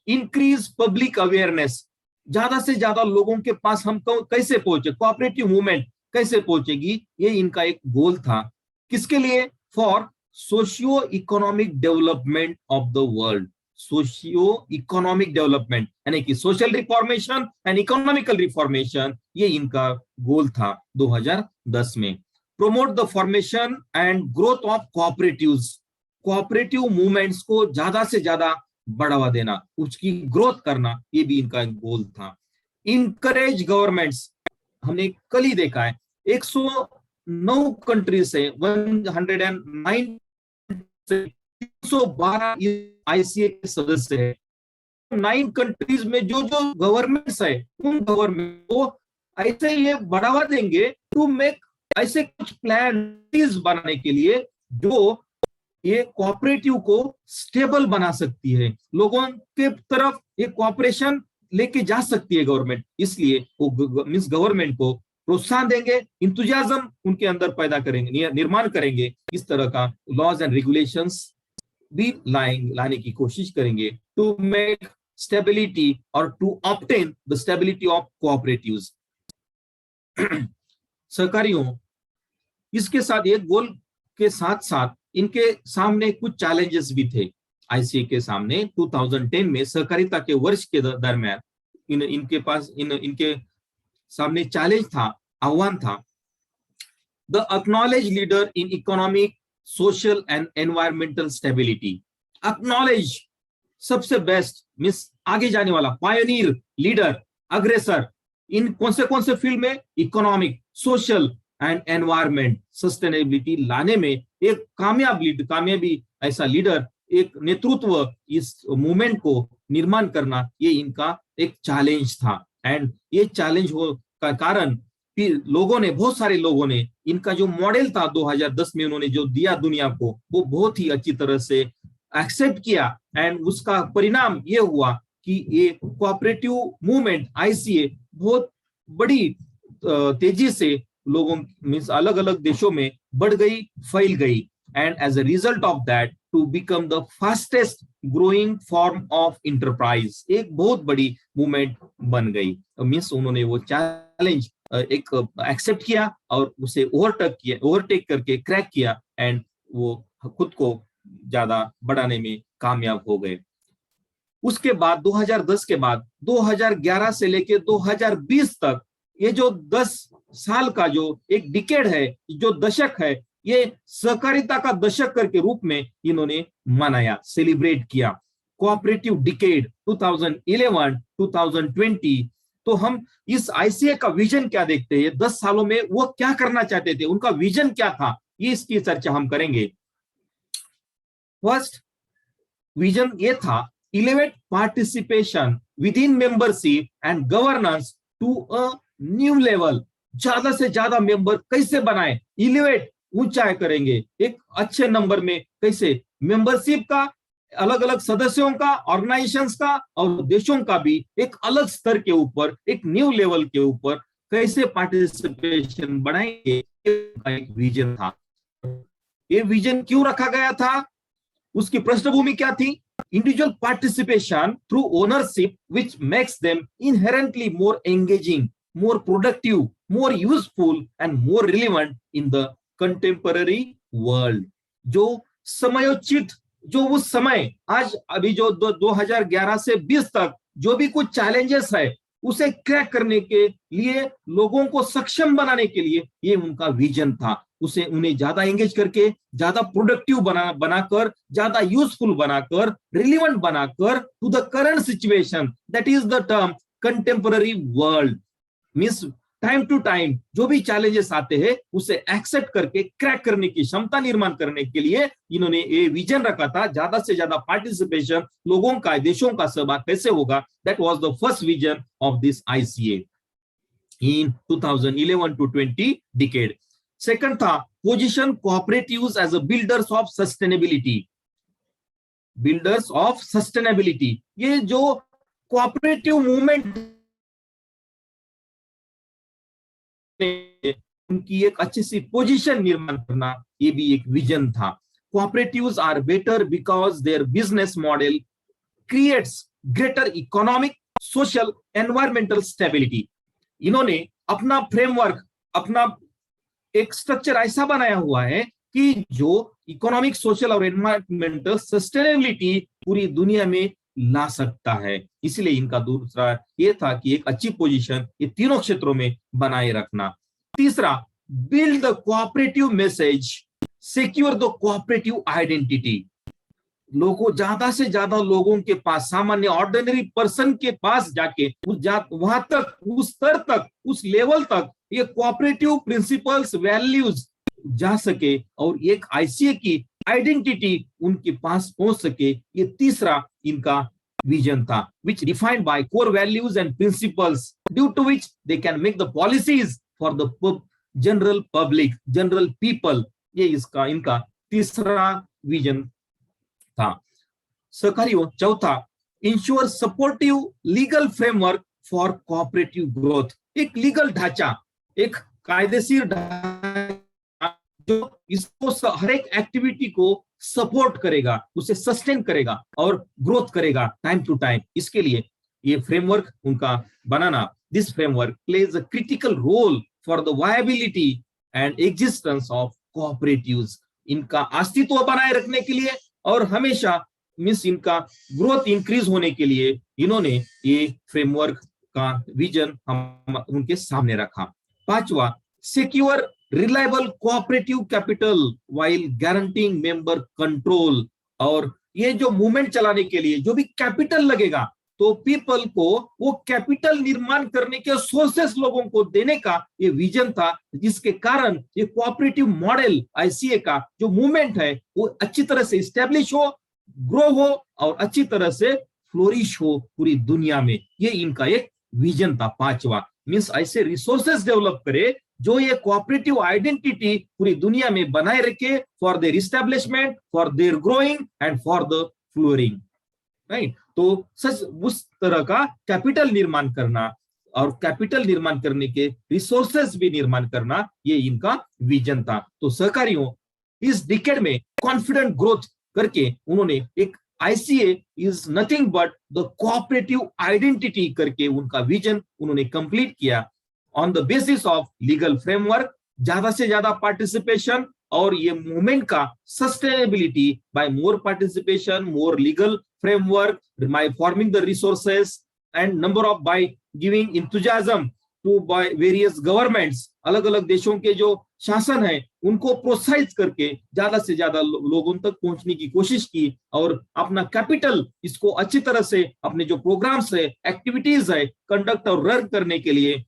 इंक्रीज पब्लिक अवेयरनेस, ज्यादा से ज्यादा लोगों के पास हम कैसे पहुंचे, कोऑपरेटिव मूवमेंट कैसे पहुंचेगी, ये इनका एक गोल था। किसके लिए? For socio economic development of the world, socio economic development यानी कि social reformation and economical reformation, ये इनका गोल था 2010 में। Promote the formation and growth of cooperatives, cooperative movements को ज्यादा से ज्यादा बढ़ावा देना, उसकी ग्रोथ करना, ये भी इनका एक गोल था। इनकरेज गवर्नमेंट्स, हमने कल ही देखा है 109 कंट्री से 109 से 312 आईसीए के सदस्य है। 9 कंट्रीज में जो जो गवर्नमेंट्स है, उन गवर्नमेंट को ऐसे ये बढ़ावा देंगे टू मेक, ऐसे कुछ प्लान बनाने के लिए जो ये कोऑपरेटिव को स्टेबल बना सकती है, लोगों के तरफ ये कोऑपरेशन लेके जा सकती है गवर्नमेंट। इसलिए वो मींस गवर्नमेंट को प्रोत्साहन देंगे, इंतुजियाज्म उनके अंदर पैदा करेंगे, निर्माण करेंगे, इस तरह का लॉज एंड रेगुलेशंस भी लाने की कोशिश करेंगे टू मेक स्टेबिलिटी और to obtain the stability of cooperatives. सहकारियों, इसके साथ ये गोल के साथ साथ इनके सामने कुछ चैलेंजेस भी थे। आईसीए के सामने 2010 में सहकारिता के वर्ष के दरमियान इनके सामने चैलेंज था, आह्वान था। The acknowledge leader in economic, social and environmental stability. Acknowledge सबसे बेस्ट मींस आगे जाने वाला, पायनियर, लीडर, अग्रेसर, इन कौन से फील्ड में? Economic, social and environment, sustainability लाने में एक कामयाबी ऐसा लीडर, एक नेतृत्व, इस मूवमेंट को निर्माण करना, ये इनका एक चैलेंज था। एंड ये चैलेंज का कारण फिर बहुत सारे लोगों ने इनका जो मॉडल था 2010 में उन्होंने जो दिया दुनिया को, वो बहुत ही अच्छी तरह से एक्सेप्ट किया। एंड उसका परिणाम ये हुआ कि ये कोऑपरेटिव मूवमेंट आईसीए बहुत बड़ी तेजी से लोगों मीन्स अलग अलग देशों में बढ़ गई, फैल गई, and as a result of that to become the fastest growing form of enterprise, एक बहुत बड़ी मूवमेंट बन गई। मीन्स उन्होंने वो चैलेंज एक एक्सेप्ट किया और उसे ओवरटेक करके क्रैक किया, एंड वो खुद को ज्यादा बढ़ाने में कामयाब हो गए। उसके बाद 2010 के बाद 2011 से लेके 2020 तक ये जो 10 साल का जो एक डिकेड है, जो दशक है, ये सहकारिता का दशक करके रूप में इन्होंने मनाया, सेलिब्रेट किया। Cooperative decade 2011-2020। तो हम इस आईसीए का विजन क्या देखते हैं, 10 सालों में वो क्या करना चाहते थे, उनका विजन क्या था, ये इसकी चर्चा हम करेंगे। फर्स्ट विजन ये था, elevate participation within membership and governance to a new level। ज्यादा से ज्यादा मेंबर कैसे बनाए, इलेवेट ऊंचाई करेंगे, एक अच्छे नंबर में कैसे मेंबरशिप का, अलग अलग सदस्यों का, ऑर्गेनाइजेशंस का और देशों का भी एक अलग स्तर के ऊपर, एक न्यू लेवल के ऊपर कैसे पार्टिसिपेशन बढ़ाएंगे, एक विजन था। ये विजन क्यों रखा गया था, उसकी पृष्ठभूमि क्या थी? Individual participation through ownership, which makes them inherently more engaging, more productive, more useful and more relevant in the contemporary world। जो समयोचित, जो उस समय आज अभी जो 2011 से 20 तक जो भी कुछ चैलेंजेस है उसे क्रैक करने के लिए, लोगों को सक्षम बनाने के लिए ये उनका विजन था। उसे उन्हें ज्यादा एंगेज करके, ज्यादा प्रोडक्टिव बनाकर, ज्यादा यूजफुल बनाकर, रिलेवेंट बनाकर to the current situation, that is the term contemporary world. Means time to time जो भी चैलेंजेस आते हैं उसे एक्सेप्ट करके क्रैक करने की क्षमता निर्माण करने के लिए इन्होंने ये विजन रखा था। ज्यादा से ज्यादा पार्टिसिपेशन, लोगों का, देशों का सहभाग कैसे होगा, that was the first vision of this ICA in 2011-20 decade. Second था, position cooperatives as a builders of sustainability. Builders of sustainability, ये जो कोऑपरेटिव मूवमेंट उनकी एक अच्छी सी पोजीशन निर्माण करना, ये भी एक विजन था। Cooperatives are better because their business model creates greater economic, social, environmental stability. इन्होंने अपना फ्रेमवर्क, अपना एक स्ट्रक्चर ऐसा बनाया हुआ है कि जो इकोनॉमिक, सोशल और एनवायरमेंटल सस्टेनेबिलिटी पूरी दुनिया में ला सकता है। इसलिए इनका दूसरा ये था कि एक अच्छी पोजीशन ये तीनों क्षेत्रों में बनाए रखना। तीसरा, build the cooperative message, secure the cooperative identity. लोगों, ज्यादा से ज्यादा लोगों के पास, सामान्य ऑर्डिनरी पर्सन के पास जाके वहां तक, उस स्तर तक, उस लेवल तक ये कोऑपरेटिव प्रिंसिपल्स, वैल्यूज जा सके और एक आईसीए की आइडेंटिटी उनके पास पहुंच सके। ये तीसरा इनका विजन था, which defined by core values and principles due to which they can make the policies for the general public, general people। ये इसका, इनका तीसरा विजन था। सहकारियों, चौथा, ensure supportive legal framework for cooperative growth. एक लीगल ढांचा, एक कायदेशीर ढांचा जो इसको, हर एक एक्टिविटी को सपोर्ट करेगा, उसे सस्टेन करेगा और ग्रोथ करेगा टाइम टू टाइम। इसके लिए ये फ्रेमवर्क उनका बनाना, this framework plays a critical role for the viability and existence of cooperatives. इनका अस्तित्व बनाए रखने के लिए और हमेशा मींस इनका ग्रोथ इंक्रीज होने के लिए इन्होंने ये फ्रेमवर्क का विजन हम उनके सामने रखा। पांचवा, secure reliable cooperative capital while guaranteeing member control. और ये जो मूवमेंट चलाने के लिए जो भी कैपिटल लगेगा, तो पीपल को वो कैपिटल निर्माण करने के सोर्सेस लोगों को देने का ये विजन था, जिसके कारण ये कोऑपरेटिव मॉडल आईसीए का जो मूवमेंट है वो अच्छी तरह से स्टैब्लिश हो, ग्रो हो और अच्छी तरह से फ्लोरिश हो पूरी दुनिया में। ये इनका एक विजन था। पांचवा, मींस ऐसे रिसोर्सेस डेवलप करे जो ये कोऑपरेटिव आइडेंटिटी पूरी दुनिया में बनाए रखे, for their establishment, for their growing and for the flooring, right. तो सच उस तरह का कैपिटल निर्माण करना, और कैपिटल निर्माण करने के रिसोर्सेस भी निर्माण करना, ये इनका विजन था। तो सहकारियों इस डिकेड में कॉन्फिडेंट ग्रोथ करके उन्होंने एक ICA is nothing but the cooperative identity करके उनका विजन उन्होंने कंप्लीट किया on the basis of legal framework, ज्यादा से ज्यादा पार्टिसिपेशन और ये मूवमेंट का sustainability by more participation, more legal framework, by forming the resources and number of by giving enthusiasm to by various governments, अलग अलग देशों के जो शासन है उनको प्रोत्साहित करके ज्यादा से ज्यादा लोगों तक पहुंचने की कोशिश की और अपना कैपिटल इसको अच्छी तरह से अपने जो प्रोग्राम्स है, एक्टिविटीज है कंडक्ट और रन करने के लिए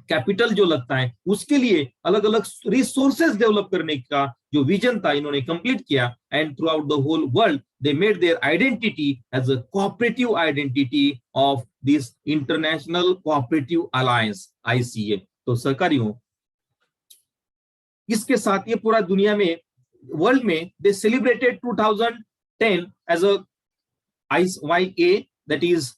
कैपिटल जो लगता है उसके लिए अलग अलग रिसोर्सेज डेवलप करने का जो विजन था इन्होंने कंप्लीट किया। And throughout the whole world they made their identity as a cooperative identity of this international cooperative alliance ICA। तो सहकारियों इसके साथ ये पूरा दुनिया में वर्ल्ड में they celebrated 2010 as a IYA, that is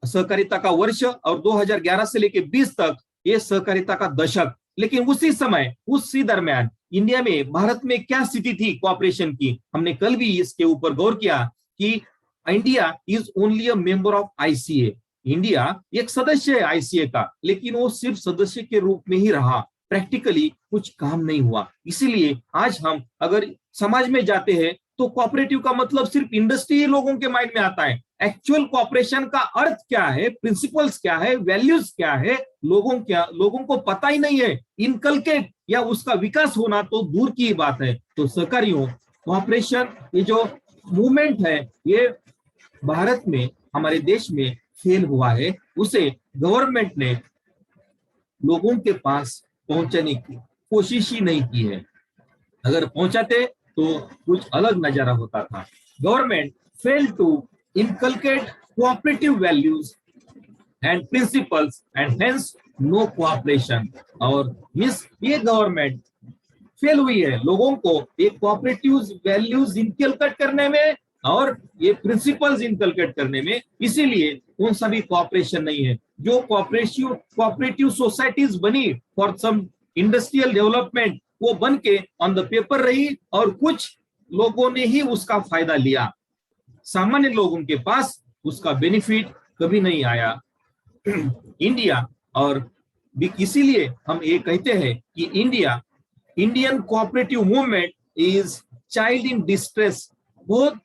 सहकारिता का वर्ष, और 2011 से लेके 20 तक ये सहकारिता का दशक। लेकिन उसी समय उसी दरमियान इंडिया में, भारत में क्या स्थिति थी कोऑपरेशन की, हमने कल भी इसके ऊपर गौर किया कि India is only a member of ICA। India एक सदस्य है ICA का, लेकिन वो सिर्फ सदस्य के रूप में ही रहा, प्रैक्टिकली कुछ काम नहीं हुआ। इसीलिए आज हम अगर समाज में जाते हैं तो कोऑपरेटिव का मतलब सिर्फ इंडस्ट्री लोगों के माइंड में आता है। एक्चुअल कोऑपरेशन का अर्थ क्या है, प्रिंसिपल्स क्या है, वैल्यूज क्या है, लोगों को पता ही नहीं है। इनकलकेट या उसका विकास होना तो दूर की बात है। तो सहकारियों कोऑपरेशन ये जो मूवमेंट है ये भारत में, हमारे देश में फेल हुआ है, उसे गवर्नमेंट ने लोगों के पास पहुंचाने की कोशिश ही नहीं की है। अगर पहुंचाते तो कुछ अलग नजारा होता था। Government fail to inculcate cooperative values and principles and hence no cooperation। और ये गवर्नमेंट फेल हुई है लोगों को एक कोऑपरेटिव वैल्यूज इनकलकेट करने में और ये प्रिंसिपल्स इनकलकेट करने में, इसीलिए उन सभी कोऑपरेशन नहीं है। जो कोऑपरेटिव सोसाइटीज बनी फॉर सम इंडस्ट्रियल डेवलपमेंट, वो बन के ऑन द पेपर रही और कुछ लोगों ने ही उसका फायदा लिया, सामान्य लोगों के पास उसका बेनिफिट कभी नहीं आया। इंडिया, और इसीलिए हम ये कहते हैं कि Indian cooperative movement is child in distress. बहुत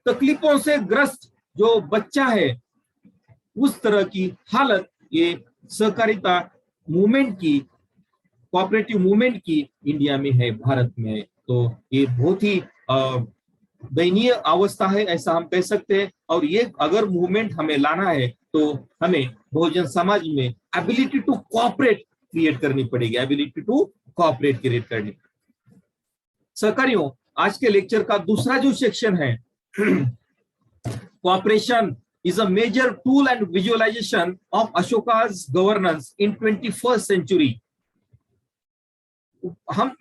तकलीफों से ग्रस्त जो बच्चा है, उस तरह की हालत ये सहकारिता मूवमेंट की, कोऑपरेटिव मूवमेंट की इंडिया में है, भारत में है। तो ये बहुत ही दयनीय अवस्था है, ऐसा हम कह सकते हैं। और ये अगर मूवमेंट हमें लाना है तो हमें बहुजन समाज में एबिलिटी टू कोऑपरेट क्रिएट करनी पड़ेगी, एबिलिटी टू कोऑपरेट क्रिएट करनी। सहकारियों आज के लेक्चर का दूसरा जो सेक्शन है, cooperation is a major tool and visualization of Ashoka's governance in 21st century। हम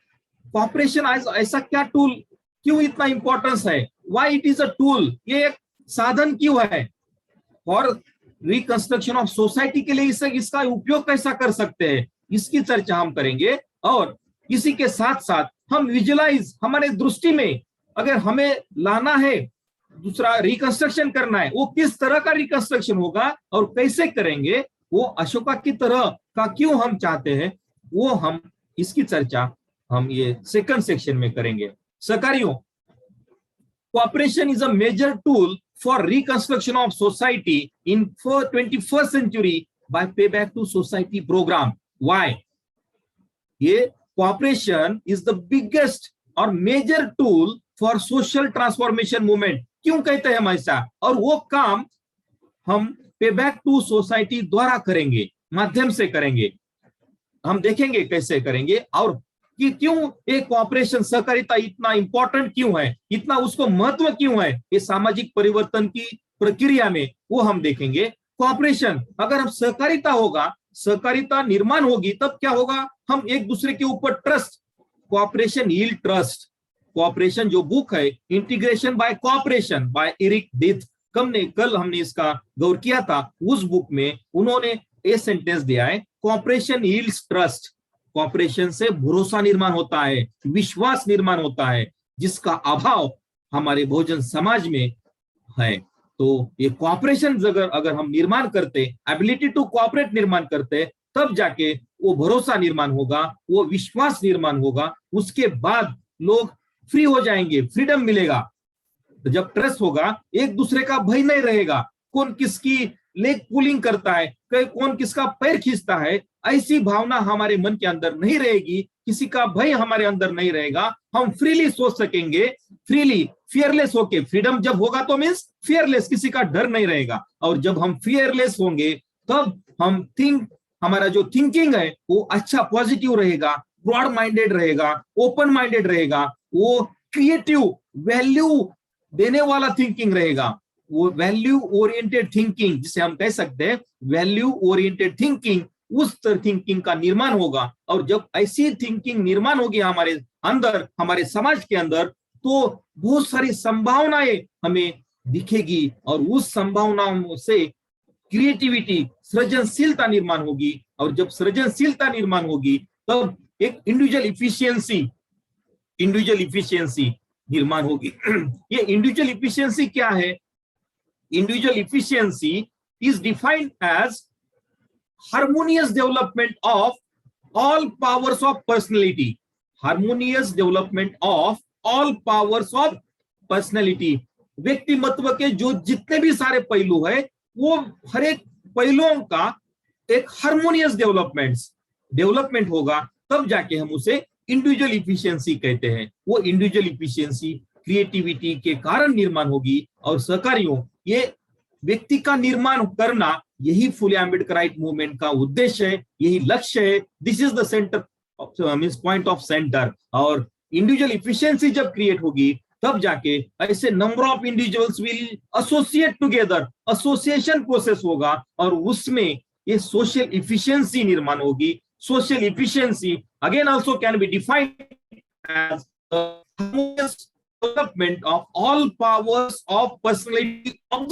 कोऑपरेशन ऐसा क्या टूल, क्यों इतना इंपॉर्टेंस है, why it is a tool, ये एक साधन क्यों है, और रिकंस्ट्रक्शन ऑफ सोसाइटी के लिए इसका उपयोग कैसा कर सकते हैं, इसकी चर्चा हम करेंगे। और इसी के साथ साथ हम विजुअलाइज, हमारे दृष्टि में अगर हमें लाना है, दूसरा रिकंस्ट्रक्शन करना है, वो किस तरह का रिकंस्ट्रक्शन होगा और कैसे करेंगे, वो अशोका की तरह का क्यों हम चाहते हैं, वो हम इसकी चर्चा हम ये सेकंड सेक्शन में करेंगे। सहकारियों cooperation is a major tool for reconstruction of society in 21st century by pay back to society programme. Why? ये कोऑपरेशन इज द बिगेस्ट और major tool for social transformation movement. क्यों कहते हैं हम ऐसा? और वो काम हम पे बैक टू सोसाइटी द्वारा करेंगे, माध्यम से करेंगे। हम देखेंगे कैसे करेंगे और कि क्यों ये कोऑपरेशन सहकारिता इतना इंपॉर्टेंट क्यों है, इतना उसको महत्व क्यों है ये सामाजिक परिवर्तन की प्रक्रिया में, वो हम देखेंगे। कोऑपरेशन, अगर हम सहकारिता होगा, सहकारिता निर्माण होगी, तब क्या होगा, हम एक दूसरे के ऊपर trust, cooperation yield trust. Cooperation जो बुक है, integration by cooperation by Eric Dith, कल हमने इसका गौर किया था। उस बुक में उन्होंने ये सेंटेंस दिया है, कॉपरेशन यील्ड्स ट्रस्ट, कॉपरेशन से भरोसा निर्माण होता है, विश्वास निर्माण होता है, जिसका अभाव हमारे बहुजन समाज में है। तो ये कॉपरेशन अगर अगर हम निर्माण करते, एबिलिटी टू कोऑपरेट निर्माण करते, तब जाके वो भरोसा निर्माण होगा, वो विश्वास निर्माण होगा, उसके बाद लोग फ्री हो जाएंगे, फ्रीडम मिलेगा। तो जब ट्रस्ट होगा, एक दूसरे का भय नहीं रहेगा, कौन किसकी लेग पुलिंग करता है, कौन किसका पैर खींचता है, ऐसी भावना हमारे मन के अंदर नहीं रहेगी, किसी का भय हमारे अंदर नहीं रहेगा, हम फ्रीली सोच सकेंगे, फ्रीली फियरलेस होके, फ्रीडम जब होगा तो मीन्स फियरलेस, किसी का डर नहीं रहेगा। और जब हम फियरलेस होंगे तब हम हमारा जो थिंकिंग है वो अच्छा पॉजिटिव रहेगा, ब्रॉड माइंडेड रहेगा, ओपन माइंडेड रहेगा, वो क्रिएटिव वैल्यू देने वाला थिंकिंग रहेगा, वो वैल्यू ओरिएंटेड थिंकिंग जिसे हम कह सकते हैं वैल्यू ओरिएंटेड थिंकिंग, उस थिंकिंग का निर्माण होगा। और जब ऐसी थिंकिंग निर्माण होगी हमारे अंदर, हमारे समाज के अंदर, तो बहुत सारी संभावनाएं हमें दिखेगी, और उस संभावनाओं से क्रिएटिविटी, सृजनशीलता निर्माण होगी। और जब सृजनशीलता निर्माण होगी तब एक इंडिविजुअल इफिशियंसी निर्माण होगी। ये इंडिविजुअल इफिशियंसी क्या है? Individual efficiency is defined as harmonious development of all powers of personality, harmonious development of all powers of personality, व्यक्तिमत्व के जो जितने भी सारे पहलू है, वो हर एक पहलुओं का एक हार्मोनियस डेवलपमेंट होगा, तब जाके हम उसे इंडिविजुअल इफिशियंसी कहते हैं। वो इंडिविजुअल इफिशियंसी क्रिएटिविटी के कारण निर्माण होगी। और सहकारियों, ये व्यक्ति का निर्माण करना, यही फुले आंबेडकराइट मूवमेंट का उद्देश्य है, यही लक्ष्य है। This is the centre means point of centre. और इंडिविजुअल इफिशियंसी जब क्रिएट होगी तब जाके ऐसे number of individuals will associate together, association process होगा, और उसमें ये सोशल इफिशियंसी निर्माण होगी। Social efficiency again also can be defined as the harmonious development of all powers of personality of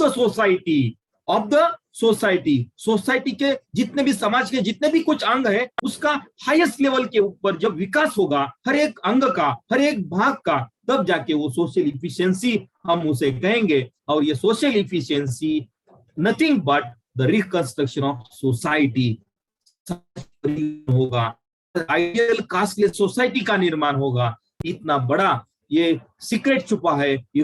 the society, society के जितने भी, समाज के जितने भी कुछ अंग है, उसका हाईएस्ट लेवल के ऊपर जब विकास होगा हर एक अंग का, हर एक भाग का, तब जाके वो सोशल इफिशियंसी हम उसे कहेंगे। और ये social efficiency nothing but the reconstruction of society होगा, आइडियल कास्टलेस सोसाइटी का निर्माण होगा। इतना बड़ा ये सीक्रेट छुपा है ये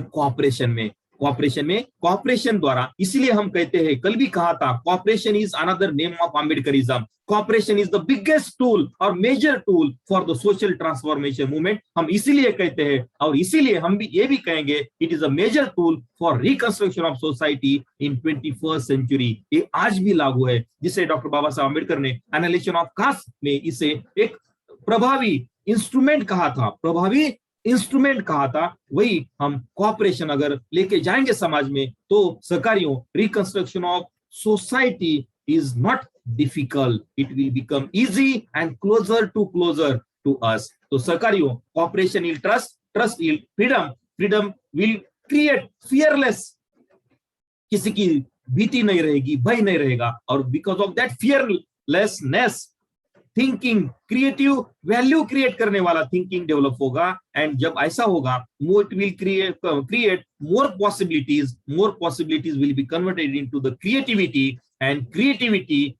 कॉपरेशन द्वारा। इसलिए हम कहते हैं, कल भी कहा था, cooperation is another name of Ambedkarism. Cooperation is the biggest tool और major tool for the social transformation movement. हम इसीलिए कहते हैं, और इसीलिए हम भी ये भी कहेंगे, it is a major tool for reconstruction of society in 21st century. ये आज भी लागू है, जिसे डॉक्टर बाबा साहब अम्बेडकर ने एनालिसिस ऑफ कास्ट में इसे एक प्रभावी इंस्ट्रूमेंट कहा था। वही हम कॉपरेशन अगर लेके जाएंगे समाज में, तो सहकारियों, reconstruction of society is not difficult, it will become easy and closer to us. तो सहकारियों, cooperation will trust will freedom will create fearless, किसी की भीति नहीं रहेगी, भय नहीं रहेगा। और because of that fearlessness, thinking, creative value create करने वाला थिंकिंग डेवलप होगा। एंड जब ऐसा होगा, it will create more possibilities will be converted into the creativity, and creativity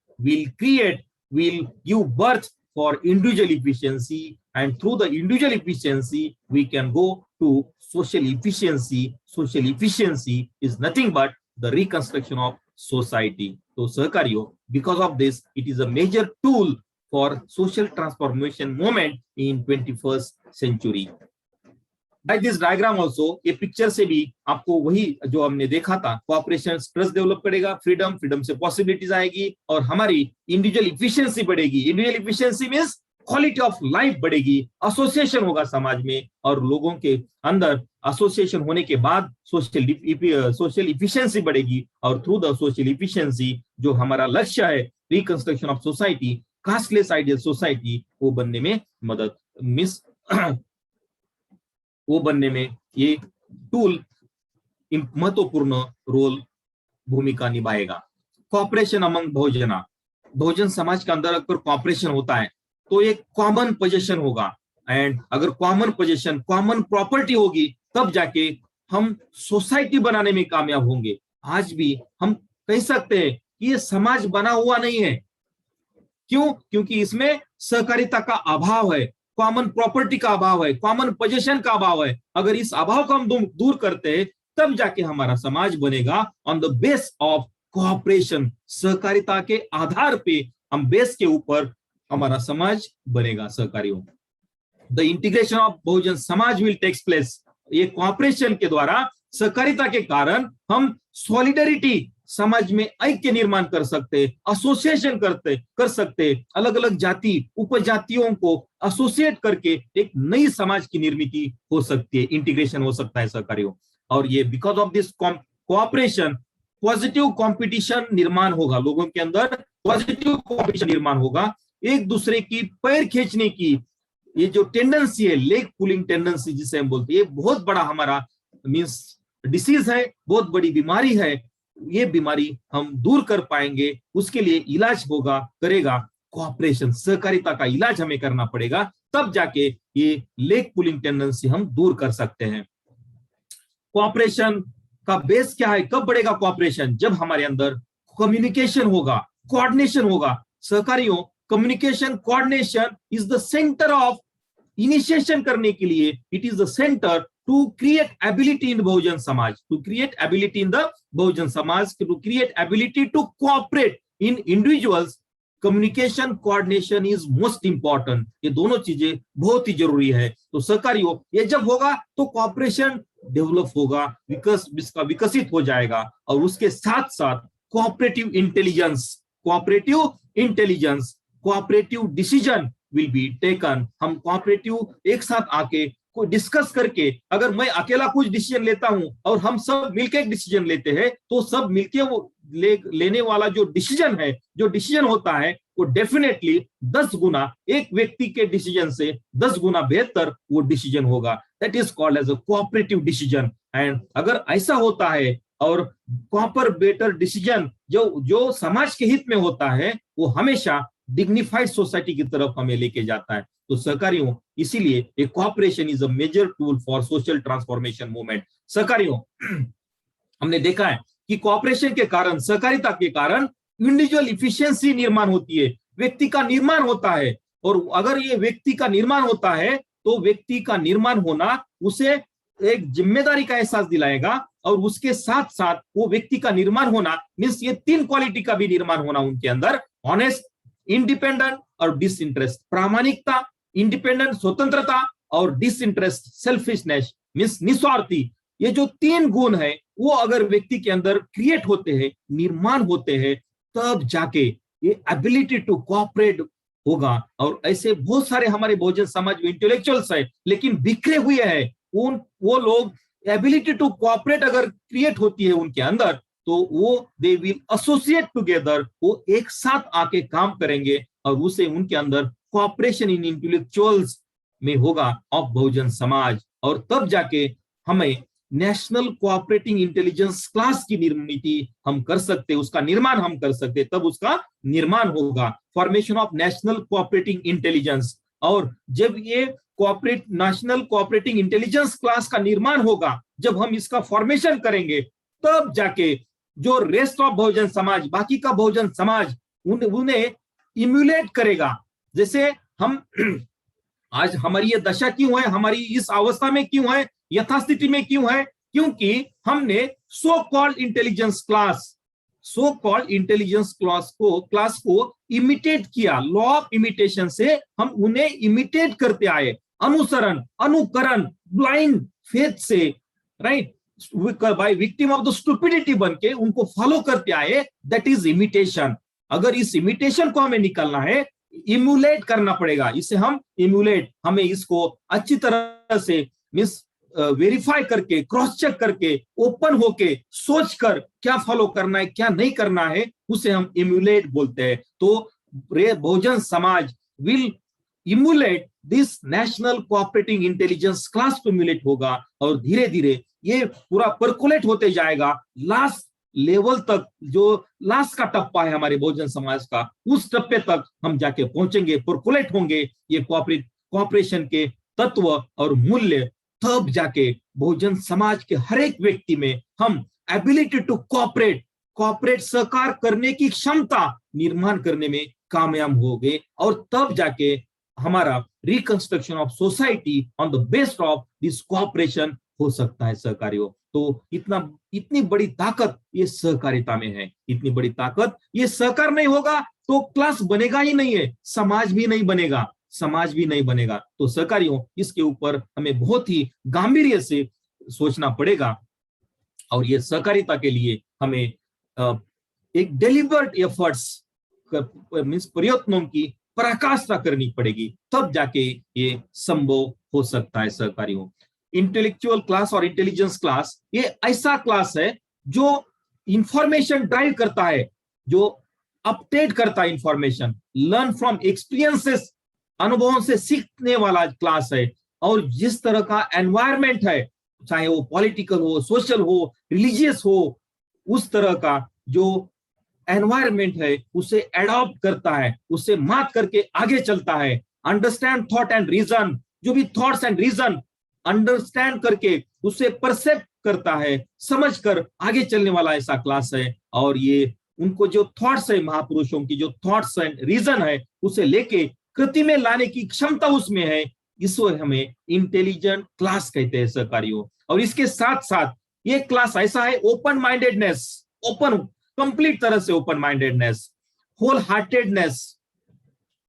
will give birth for individual efficiency, and through the individual efficiency we can go to social efficiency. Social efficiency is nothing but the reconstruction of society. So सहकारियों, because of this, it is a major tool for social transformation movement in 21st century. By this diagram also, ये picture से भी आपको वही जो हमने देखा था, cooperation trust develop करेगा, फ्रीडम से पॉसिबिलिटीज आएगी, और हमारी इंडिविजुअल इफिशियंसी बढ़ेगी। Individual efficiency means quality of life बढ़ेगी, एसोसिएशन होगा समाज में, और लोगों के अंदर एसोसिएशन होने के बाद सोशल इफिशियंसी बढ़ेगी। और थ्रू द सोशल इफिशियंसी जो हमारा लक्ष्य है, reconstruction of society, casteless ideal society, वो बनने में ये टूल महत्वपूर्ण भूमिका निभाएगा। कॉपरेशन अमंग बहुजना, बहुजन समाज के अंदर अगर कॉपरेशन होता है तो एक कॉमन पोजीशन होगा, एंड अगर कॉमन पोजीशन, कॉमन प्रॉपर्टी होगी, तब जाके हम सोसाइटी बनाने में कामयाब होंगे। आज भी हम कह सकते हैं कि ये समाज बना हुआ नहीं है। क्यों? क्योंकि इसमें सहकारिता का अभाव है, कॉमन प्रॉपर्टी का अभाव है, कॉमन पोजीशन का अभाव है। अगर इस अभाव को हम दूर करते हैं तब जाके हमारा समाज बनेगा on the base of cooperation. सहकारिता के आधार पे हम बेस के ऊपर हमारा समाज बनेगा सहकारियों। The integration of Bahujan Samaj will takes place. ये कोऑपरेशन के द्वारा, सहकारिता के कारण हम सॉलिडरिटी, समाज में ऐक्य निर्माण कर सकते, एसोसिएशन कर सकते, अलग अलग जाति उपजातियों को एसोसिएट करके एक नई समाज की निर्मित हो सकती है, इंटीग्रेशन हो सकता है सहकारियों। और ये because of this cooperation positive competition निर्माण होगा, लोगों के अंदर पॉजिटिव कंपटीशन निर्माण होगा, एक दूसरे की पैर खींचने की ये जो टेंडेंसी है, लेग पुलिंग टेंडेंसी जिसे हम बोलते हैं, ये बहुत बड़ा हमारा मींस डिसीज है, बहुत बड़ी बीमारी है। ये बीमारी हम दूर कर पाएंगे, उसके लिए इलाज करेगा कोऑपरेशन, सहकारिता का इलाज हमें करना पड़ेगा, तब जाके ये लेग पुलिंग टेंडेंसी हम दूर कर सकते हैं। कोऑपरेशन का बेस क्या है? कब बढ़ेगा कोऑपरेशन? जब हमारे अंदर कम्युनिकेशन होगा, कोऑर्डिनेशन होगा। सहकारियों, communication coordination is the centre of initiation करने के लिए, it is the centre to create ability in Bahujan Samaj, to create ability in the Bahujan Samaj, to create ability to cooperate in individuals. Communication coordination is most important. ये दोनों चीजें बहुत ही जरूरी है। तो सहकारियों, ये जब होगा तो कोऑपरेशन डेवलप होगा, विकसित हो जाएगा। और उसके साथ साथ cooperative intelligence, cooperative decision will be taken. हम कोऑपरेटिव एक साथ आके को डिस्कस करके, अगर मैं अकेला कुछ डिसीजन लेता हूं और हम सब मिलकर एक डिसीजन लेते हैं, तो सब मिलके वो लेने वाला जो डिसीजन होता है वो डेफिनेटली 10 गुना एक व्यक्ति के डिसीजन से 10 गुना बेहतर वो डिसीजन होगा। That is called as a cooperative decision. And अगर ऐसा होता है और प्रॉपर बेटर डिसीजन जो समाज के हित में होता है, वो हमेशा डिग्निफाइड सोसाइटी की तरफ हमें लेके जाता है। तो सहकारियों, इसीलिए एक cooperation is a major tool for social transformation movement. सहकारियों, हमने देखा है कि कोऑपरेशन के कारण, सहकारिता के कारण इंडिविजुअल इफिशियंसी निर्माण होती है, व्यक्ति का निर्माण होता है। और अगर ये व्यक्ति का निर्माण होता है तो व्यक्ति का निर्माण होना उसे एक जिम्मेदारी का एहसास दिलाएगा, और उसके साथ साथ वो व्यक्ति का निर्माण होना मीन्स ये 3 क्वालिटी का भी निर्माण होना उनके अंदर, ऑनेस्ट, इंडिपेंडेंट और डिसइंटरेस्ट। प्रामाणिकता, इंडिपेंडेंट स्वतंत्रता, और डिसइंटरेस्ट सेल्फिशनेस मीन्स निस्वार्थी। ये जो 3 गुण है वो अगर व्यक्ति के अंदर क्रिएट होते हैं, निर्माण होते हैं, तब जाके ये एबिलिटी टू कोऑपरेट होगा। और ऐसे बहुत सारे हमारे बहुजन समाज में इंटेलेक्चुअल्स है लेकिन बिखरे हुए हैं, वो लोग एबिलिटी टू कोऑपरेट अगर क्रिएट होती है उनके अंदर, तो वो दे विल एसोसिएट टुगेदर, वो एक साथ आके काम करेंगे, और उसे उनके अंदर कोऑपरेशन इन इंटेलेक्चुअल्स में होगा ऑफ बहुजन समाज। और तब जाके हमें नेशनल कोऑपरेटिंग इंटेलिजेंस क्लास की निर्मित हम कर सकते, उसका निर्माण हम कर सकते, तब उसका निर्माण होगा, formation of national cooperating intelligence. और जब ये नेशनल कोऑपरेटिंग इंटेलिजेंस क्लास का निर्माण होगा, जब हम इसका फॉर्मेशन करेंगे, तब जाके जो रेस्ट ऑफ बहुजन समाज, बाकी का बहुजन समाज उन्हें इम्यूलेट करेगा। जैसे हम आज हमारी ये दशा क्यों है, हमारी इस अवस्था में क्यों है, यथास्थिति में क्यों है? क्योंकि हमने सो कॉल्ड इंटेलिजेंस क्लास को इमिटेट किया। लॉ ऑफ इमिटेशन से हम उन्हें इमिटेट करते आए, अनुकरण ब्लाइंड फेथ से, right, by victim of the stupidity बन के उनको फॉलो करते आए। That is imitation. अगर इस इमिटेशन को हमें निकलना है, इम्यूलेट करना पड़ेगा। इसे हमें इसको अच्छी तरह से मींस वेरीफाई करके, क्रॉस चेक करके, ओपन होके सोच कर क्या फॉलो करना है, क्या नहीं करना है, उसे हम इम्यूलेट बोलते हैं। तो Bahujan Samaj will emulate this national cooperating intelligence class को इम्यूलेट होगा, और धीरे धीरे ये पूरा परकोलेट होते जाएगा। लास्ट लेवल तक, जो लास्ट का टप्पा है हमारे बहुजन समाज का, उस टप्पे तक हम जाके पहुंचेंगे, परकुलेट होंगे ये कोऑपरेशन के तत्व और मूल्य, तब जाके बहुजन समाज के हर एक व्यक्ति में हम एबिलिटी टू कोऑपरेट सहकार करने की क्षमता निर्माण करने में कामयाब होंगे, और तब जाके हमारा reconstruction of society on the base of this cooperation हो सकता है सहकारियों। तो इतनी बड़ी ताकत ये सहकारिता में है, इतनी बड़ी ताकत। ये सहकार नहीं होगा तो क्लास बनेगा ही नहीं है, समाज भी नहीं बनेगा। तो सहकारियों, इसके ऊपर हमें बहुत ही गांभीर्य से सोचना पड़ेगा, और ये सहकारिता के लिए हमें एक डेलिबरेट एफर्ट्स मींस प्रयत्नों की पराकाष्ठा करनी पड़ेगी, तब जाके ये संभव हो सकता है सहकारियों। इंटेलेक्चुअल क्लास और इंटेलिजेंस क्लास ये ऐसा क्लास है जो इंफॉर्मेशन ड्राइव करता है, जो अपडेट करता है इंफॉर्मेशन, लर्न फ्रॉम एक्सपीरियंसेस, अनुभवों से सीखने वाला क्लास है। और जिस तरह का एनवायरमेंट है, चाहे वो पॉलिटिकल हो, सोशल हो, रिलीजियस हो, उस तरह का जो एनवायरमेंट है उसे एडॉप्ट करता है, उसे मात करके आगे चलता है। अंडरस्टैंड थॉट एंड रीजन, जो भी थॉट्स एंड रीजन अंडरस्टैंड करके उसे परसेप्ट करता है, समझकर आगे चलने वाला ऐसा क्लास है। और ये उनको जो थॉट्स है, महापुरुषों की जो थॉट्स एंड रीजन है, उसे लेके कृति में लाने की क्षमता उसमें है, इसको हमें इंटेलिजेंट क्लास कहते हैं सहकारियों। और इसके साथ साथ ये क्लास ऐसा है ओपन माइंडेडनेस, कंप्लीट तरह से open mindedness, whole heartedness,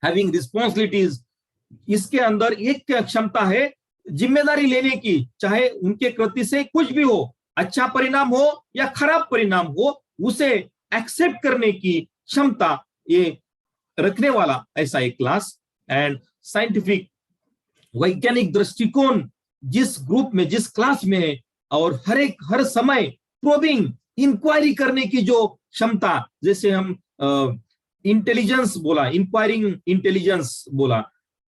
having responsibilities. इसके अंदर एक क्षमता है जिम्मेदारी लेने की, चाहे उनके कृति से कुछ भी हो, अच्छा परिणाम हो या खराब परिणाम हो, उसे एक्सेप्ट करने की क्षमता ये रखने वाला ऐसा एक क्लास। एंड साइंटिफिक वैज्ञानिक दृष्टिकोण जिस ग्रुप में, जिस क्लास में है, और हर समय प्रोबिंग इंक्वायरी करने की जो क्षमता, जैसे हम इंटेलिजेंस बोला, इंक्वायरिंग इंटेलिजेंस बोला,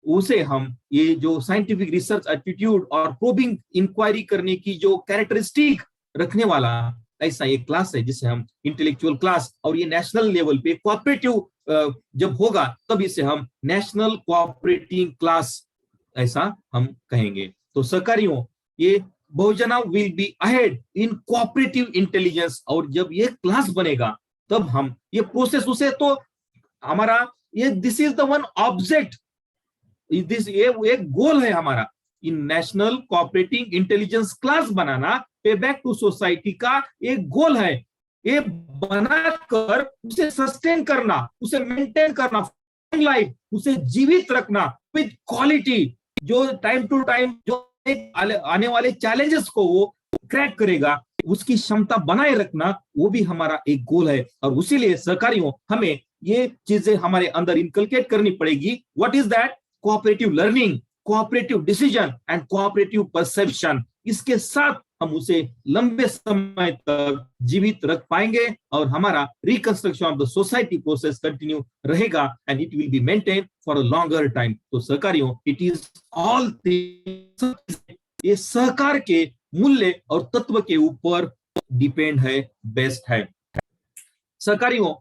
उसे हम ये जो साइंटिफिक रिसर्च एटीट्यूड और प्रोबिंग इंक्वायरी करने की जो कैरेक्टरिस्टिक रखने वाला ऐसा एक क्लास है जिसे हम इंटेलेक्चुअल क्लास। और ये नेशनल लेवल पे कोऑपरेटिव जब होगा तब इसे हम नेशनल कोऑपरेटिंग क्लास ऐसा हम कहेंगे। तो सहकारियों, ये Bahujana will be ahead in cooperative intelligence, और जब ये क्लास बनेगा तब हम ये प्रोसेस उसे, तो हमारा ये this is the one object, this ये एक गोल है हमारा, इन नेशनल कोऑपरेटिंग इंटेलिजेंस क्लास बनाना पे बैक टू सोसाइटी का एक गोल है। ये बनाकर उसे सस्टेन करना, उसे मेंटेन करना, लाइफ उसे जीवित रखना विद क्वालिटी, जो टाइम टू टाइम जो आने वाले चैलेंजेस को वो क्रैक करेगा, उसकी क्षमता बनाए रखना, वो भी हमारा एक गोल है। और इसीलिए सहकारियों, हमें ये चीजें हमारे अंदर इनकलकेट करनी पड़ेगी। What is that? Cooperative learning, cooperative decision and cooperative perception. इसके साथ हम उसे लंबे समय तक जीवित रख पाएंगे और हमारा reconstruction of the society process continue रहेगा and it will be maintain for a longer time. तो सहकारियों, इट इज ऑल ये सहकार के मूल्य और तत्व के ऊपर डिपेंड है, बेस्ट है। सहकारियों,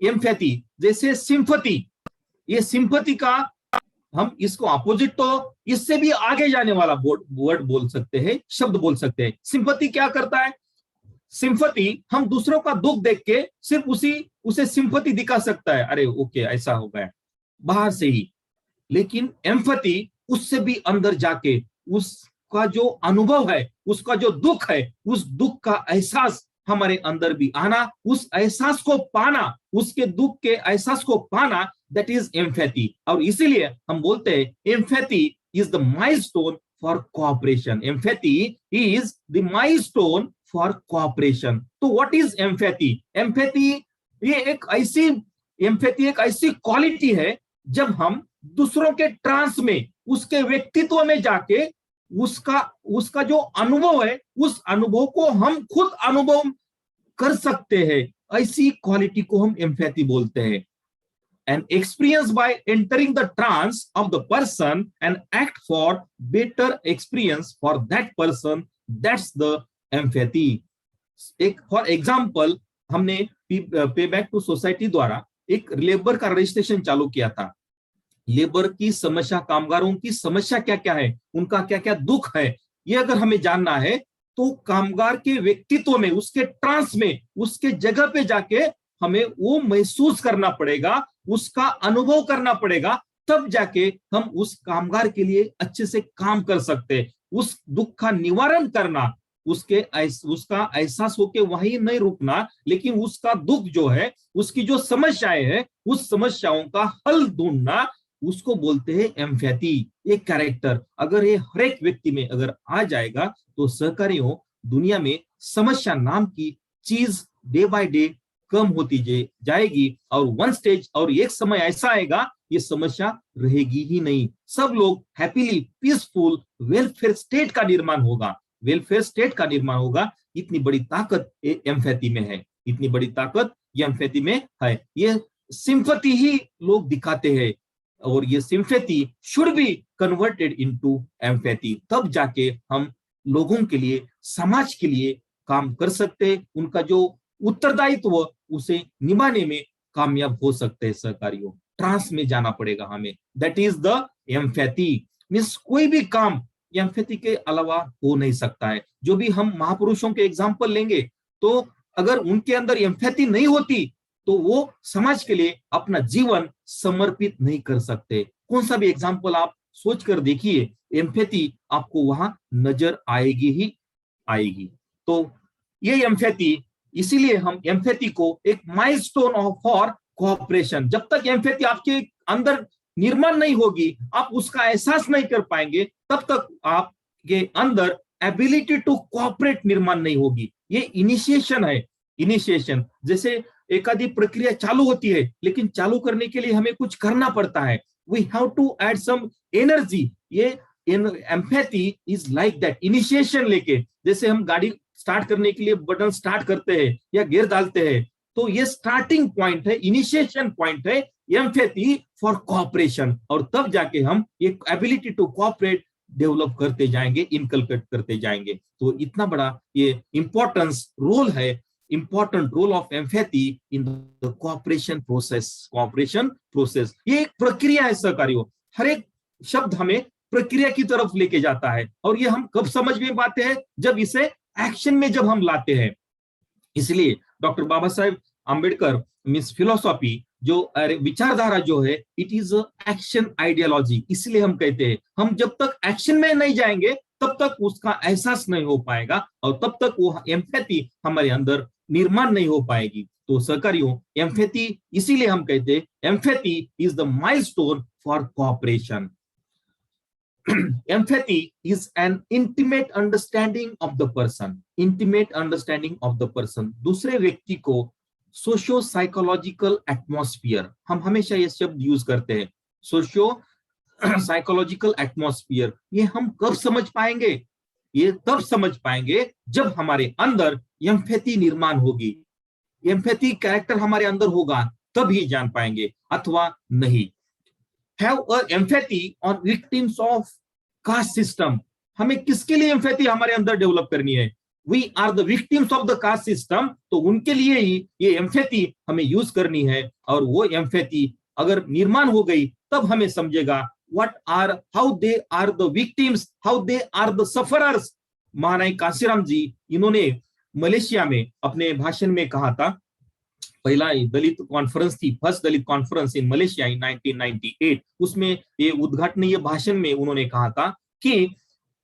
एम्पैथी जैसे सिंपैथी, ये सिंपैथी का हम इसको अपोजिट, तो इससे भी आगे जाने वाला वर्ड बोल सकते हैं, शब्द बोल सकते हैं। सिंपैथी क्या करता है? सिंपैथी हम दूसरों का दुख देख के सिर्फ उसे सिंपैथी दिखा सकता है, अरे ओके ऐसा हो गया, बाहर से ही। लेकिन एम्पैथी उससे भी अंदर जाके उसका जो अनुभव है, उसका जो दुख है, उस दुख का एहसास हमारे अंदर भी आना, उस एहसास को पाना, उसके दुख के एहसास को पाना, दैट इज एम्पैथी। और इसीलिए हम बोलते हैं empathy is the milestone for cooperation. Empathy is the milestone for cooperation. तो व्हाट इज एम्पैथी? एम्पैथी एक ऐसी क्वालिटी है जब हम दूसरों के ट्रांस में, उसके व्यक्तित्व में जाके उसका जो अनुभव है, उस अनुभव को हम खुद अनुभव कर सकते हैं। ऐसी क्वालिटी को हम एम्पैथी बोलते हैं। An experience by entering the trance of the person and act for better experience for that person, that's the empathy. एक फॉर एग्जाम्पल हमने पे बैक टू सोसाइटी द्वारा एक लेबर का रजिस्ट्रेशन चालू किया था। लेबर की समस्या, कामगारों की समस्या क्या क्या है, उनका क्या क्या दुख है, ये अगर हमें जानना है तो कामगार के व्यक्तित्व में, उसके ट्रांस में, उसके जगह पे जाके हमें वो महसूस करना पड़ेगा, उसका अनुभव करना पड़ेगा, तब जाके हम उस कामगार के लिए अच्छे से काम कर सकते हैं। उस दुख का निवारण करना, उसका एहसास होके वहीं नहीं रुकना, लेकिन उसका दुख जो है, उसकी जो समस्याएं हैं, उस समस्याओं का हल ढूंढना, उसको बोलते हैं एम्पैथी। ये कैरेक्टर अगर ये हर एक व्यक्ति में अगर आ जाएगा तो सहकारियों दुनिया में समस्या नाम की चीज डे बाय डे कम होती जाएगी, और वन स्टेज और एक समय ऐसा आएगा ये समस्या रहेगी ही नहीं। सब लोग हैप्पीली पीसफुल वेलफेयर स्टेट का निर्माण होगा, वेलफेयर स्टेट का निर्माण होगा। इतनी बड़ी ताकत एम्पैथी में है, इतनी बड़ी ताकत ये एम्पैथी में है। ये सिंपैथी ही लोग दिखाते हैं, और ये sympathy should be converted into empathy, तब जाके हम लोगों के लिए, समाज के लिए काम कर सकते हैं, उनका जो उत्तरदायित्व उसे निभाने में कामयाब हो सकते हैं। सहकारियों ट्रांस में जाना पड़ेगा हमें, that is the empathy. Means कोई भी काम एम्पैथी के अलावा हो नहीं सकता है। जो भी हम महापुरुषों के एग्जाम्पल लेंगे, तो अगर उनके अंदर एम्पैथी नहीं होती तो वो समाज के लिए अपना जीवन समर्पित नहीं कर सकते। कौन सा भी एग्जाम्पल आप सोच कर देखिए, एम्पैथी आपको वहां नजर आएगी ही आएगी। तो ये एम्पैथी, इसीलिए हम एम्पैथी को एक माइलस्टोन ऑफ फॉर कोऑपरेशन, जब तक एम्पैथी आपके अंदर निर्माण नहीं होगी, आप उसका एहसास नहीं कर पाएंगे, तब तक आपके अंदर एबिलिटी टू कोऑपरेट निर्माण नहीं होगी। ये इनिशिएशन है, इनिशिएशन। जैसे एक आदि प्रक्रिया चालू होती है, लेकिन चालू करने के लिए हमें कुछ करना पड़ता है, we have to add some energy. ये empathy is like that, initiation लेके, जैसे हम गाड़ी स्टार्ट करने के लिए बटन स्टार्ट करते हैं या गियर डालते हैं, तो ये स्टार्टिंग पॉइंट है, इनिशिएशन पॉइंट है एम्पैथी फॉर कोऑपरेशन, और तब जाके हम ये एबिलिटी टू कोऑपरेट डेवलप करते जाएंगे, इनकलकेट करते जाएंगे। तो इतना बड़ा ये इंपॉर्टेंस रोल है, important role of empathy in the cooperation process, cooperation process। ये एक प्रक्रिया है सहकारियों, हर एक शब्द हमें प्रक्रिया की तरफ लेके जाता है, और ये हम कब समझ में पाते हैं, जब इसे एक्शन में जब हम लाते हैं। इसलिए doctor Baba Saheb Ambedkar means philosophy, जो विचारधारा जो है, इट इज एक्शन आइडियोलॉजी। इसलिए हम कहते हैं, हम जब तक एक्शन में नहीं जाएंगे तब तक उसका एहसास नहीं हो पाएगा, और तब तक वो एम्पैथी हमारे अंदर निर्माण नहीं हो पाएगी। तो सहकारियों, एम्पैथी, इसीलिए हम कहते हैं empathy is the milestone for cooperation. Empathy is an intimate understanding of the person, intimate understanding of the person। दूसरे व्यक्ति को सोशियो साइकोलॉजिकल एटमॉस्फियर, हम हमेशा ये शब्द यूज करते हैं, सोशियो साइकोलॉजिकल एटमॉस्फियर। ये हम कब समझ पाएंगे? ये तब समझ पाएंगे जब हमारे अंदर एम्पैथी निर्माण होगी, एम्पैथी कैरेक्टर हमारे अंदर होगा, तब ही जान पाएंगे, अथवा नहीं। Have a empathy on victims of caste system। हमें किसके लिए एम्पैथी हमारे अंदर डेवलप करनी है? We are the victims of the caste system। तो उनके लिए ही ये एम्पैथी हमें यूज करनी है, और वो एम्पैथी अगर निर्माण हो गई तब हमें समझेगा how they are the victims, how they are the sufferers। महानायक कांशीराम जी, इन्होंने मलेशिया में अपने भाषण में कहा था, पहला दलित कॉन्फ्रेंस थी, first Dalit conference in Malaysia in 1998। उसमें ये उद्घाटनीय भाषण में उन्होंने कहा था कि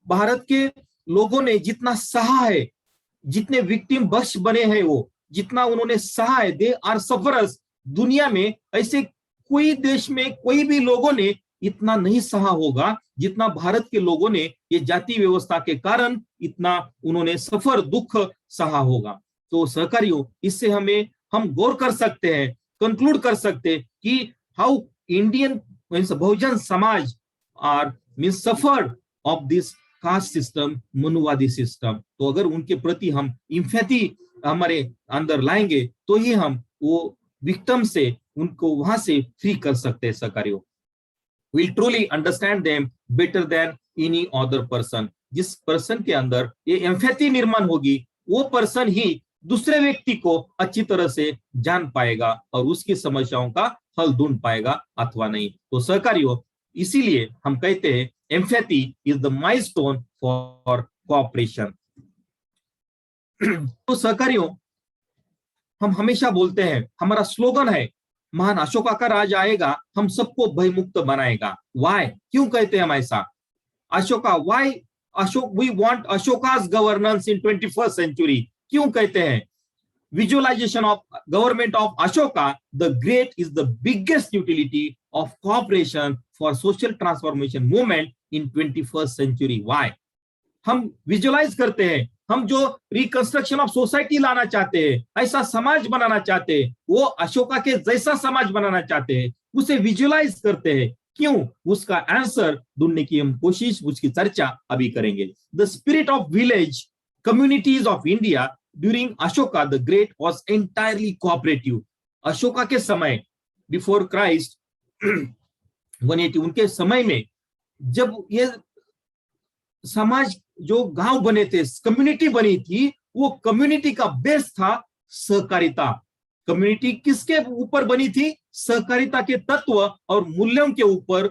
भारत के लोगों ने जितना सहा है, जितने विक्टिम बख्श बने हैं, वो जितना उन्होंने सहा है, दे आर सफरर्स। दुनिया में ऐसे कोई देश में कोई भी लोगों ने इतना नहीं सहा होगा जितना भारत के लोगों ने ये जाति व्यवस्था के कारण इतना उन्होंने सफर दुख सहा होगा। तो सहकारियों, इससे हम गौर कर सकते हैं, कंक्लूड कर सकते हैं कि how Indian Bahujan Samaj are means suffered of this caste system, Manuvadi system. तो अगर उनके प्रति हम एम्पैथी हमारे अंदर लाएंगे तो ही हम वो विक्टिम से उनको वहां से फ्री कर सकते हैं। सहकारियों, will truly understand them better than any other person. जिस पर्सन के अंदर ये एम्पैथी निर्माण होगी, वो पर्सन ही दूसरे व्यक्ति को अच्छी तरह से जान पाएगा और उसकी समस्याओं का हल ढूंढ पाएगा अथवा नहीं। तो सहकारियों, इसीलिए हम कहते हैं empathy is the milestone for cooperation. तो सहकारियों, हम हमेशा बोलते हैं, हमारा स्लोगन है, महान अशोका का राज आएगा, हम सबको भयमुक्त बनाएगा। वाई, क्यों कहते हैं हम ऐसा? Ashoka, why Ashok, we want Ashoka's governance in 21st century. क्यों कहते हैं? Visualization of government of Ashoka the Great is the biggest utility of cooperation for social transformation movement in 21st century. Why? हम विजुअलाइज करते हैं, हम जो रिकंस्ट्रक्शन ऑफ सोसाइटी लाना चाहते हैं, ऐसा समाज बनाना चाहते हैं, वो अशोका के जैसा समाज बनाना चाहते हैं, उसे विजुअलाइज करते हैं। क्यों? उसका आंसर ढूंढने की हम कोशिश, उसकी चर्चा अभी करेंगे। The spirit of village communities of India during Ashoka the great was entirely cooperative. Ashoka के समय, बिफोर क्राइस्ट 180, उनके समय में जब ये समाज, जो गांव बने थे, कम्युनिटी बनी थी, वो कम्युनिटी का बेस था सहकारिता। कम्युनिटी किसके ऊपर बनी थी? सहकारिता के तत्व और मूल्यों के ऊपर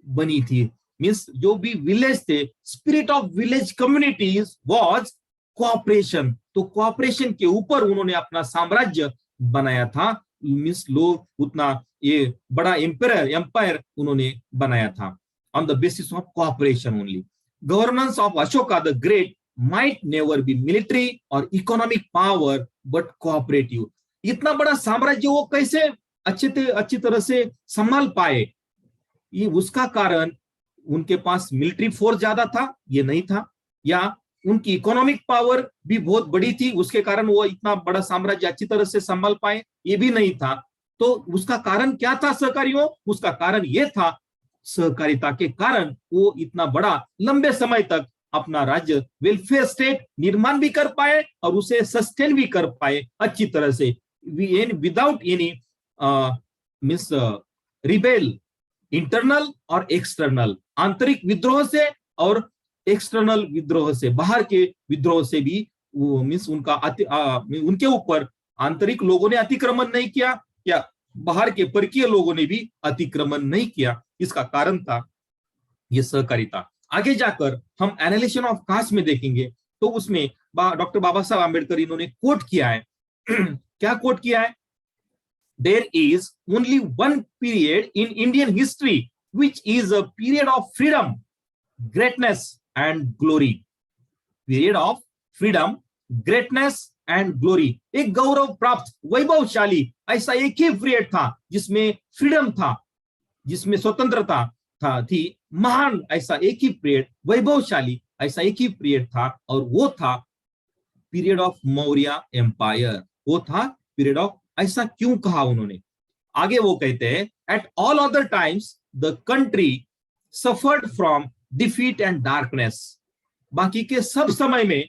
बनी थी। मींस जो भी विलेज थे, spirit of village communities was cooperation. तो कोऑपरेशन के ऊपर उन्होंने अपना साम्राज्य बनाया था। मींस लोग उतना ये बड़ा एम्पायर उन्होंने बनाया था on the basis of cooperation only. Governance of Ashoka the Great might never be military or economic power but cooperative. इतना बड़ा साम्राज्य वो कैसे अच्छी तरह से संभाल पाए? ये उसका कारण उनके पास मिलिट्री फोर्स ज्यादा था, ये नहीं था, या उनकी इकोनॉमिक पावर भी बहुत बड़ी थी, उसके कारण वो इतना बड़ा साम्राज्य अच्छी तरह से संभाल पाए, ये भी नहीं था। तो उसका कारण क्या था सहकारियों? उसका कारण ये था, सहकारिता के कारण वो इतना बड़ा लंबे समय तक अपना राज्य वेलफेयर स्टेट निर्माण भी कर पाए और उसे सस्टेन भी कर पाए अच्छी तरह से, without any means rebel, internal और एक्सटर्नल, आंतरिक विद्रोह से और एक्सटर्नल विद्रोह से, बाहर के विद्रोह से भी वो मींस उनके ऊपर आंतरिक लोगों ने अतिक्रमण नहीं किया या बाहर के परकीय लोगों ने भी अतिक्रमण नहीं किया। इसका कारण था ये सहकारिता। आगे जाकर हम एनालिसिस ऑफ कास्ट में देखेंगे तो उसमें डॉक्टर बाबा साहब आंबेडकर इन्होंने कोट किया है। क्या कोट किया है? There is only one period in Indian history which is a period of freedom, greatness and glory. Period of freedom, greatness and glory, एक गौरव प्राप्त, वैभवशाली ऐसा एक ही पीरियड था जिसमें फ्रीडम था, जिसमें स्वतंत्रता थी, महान ऐसा एक ही पीरियड, वैभवशाली ऐसा एक ही पीरियड था, और वो था पीरियड ऑफ मौर्य एम्पायर। वो था पीरियड ऑफ, ऐसा क्यों कहा उन्होंने? आगे वो कहते हैं, at all other times the country suffered from defeat and darkness. बाकी के सब समय में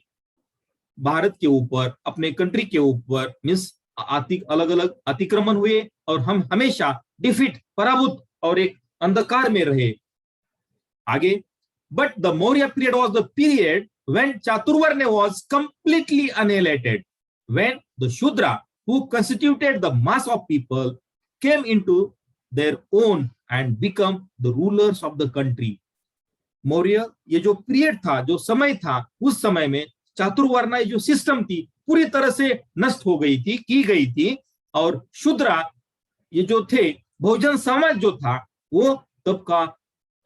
भारत के ऊपर, अपने कंट्री के ऊपर मींस अलग अलग अतिक्रमण हुए और हम हमेशा डिफीट, पराभूत और एक अंधकार में रहे। आगे, but the Maurya period was the period when Chaturvarna was completely annihilated, when the Shudra who constituted the mass of people came into their own and become the rulers of the country. Maurya ये जो period था, जो समय था, उस समय में चातुर्वर्ण जो सिस्टम थी पूरी तरह से नष्ट हो गई थी, की गई थी, और शूद्रा ये जो थे, बहुजन समाज जो था, वो तब का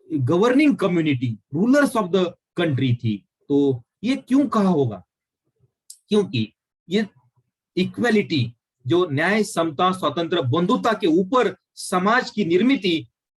governing community, rulers of the country थी। तो ये क्यों कहा होगा? क्योंकि ये इक्वेलिटी, जो न्याय, समता, स्वतंत्र, बंधुता के ऊपर समाज की निर्मित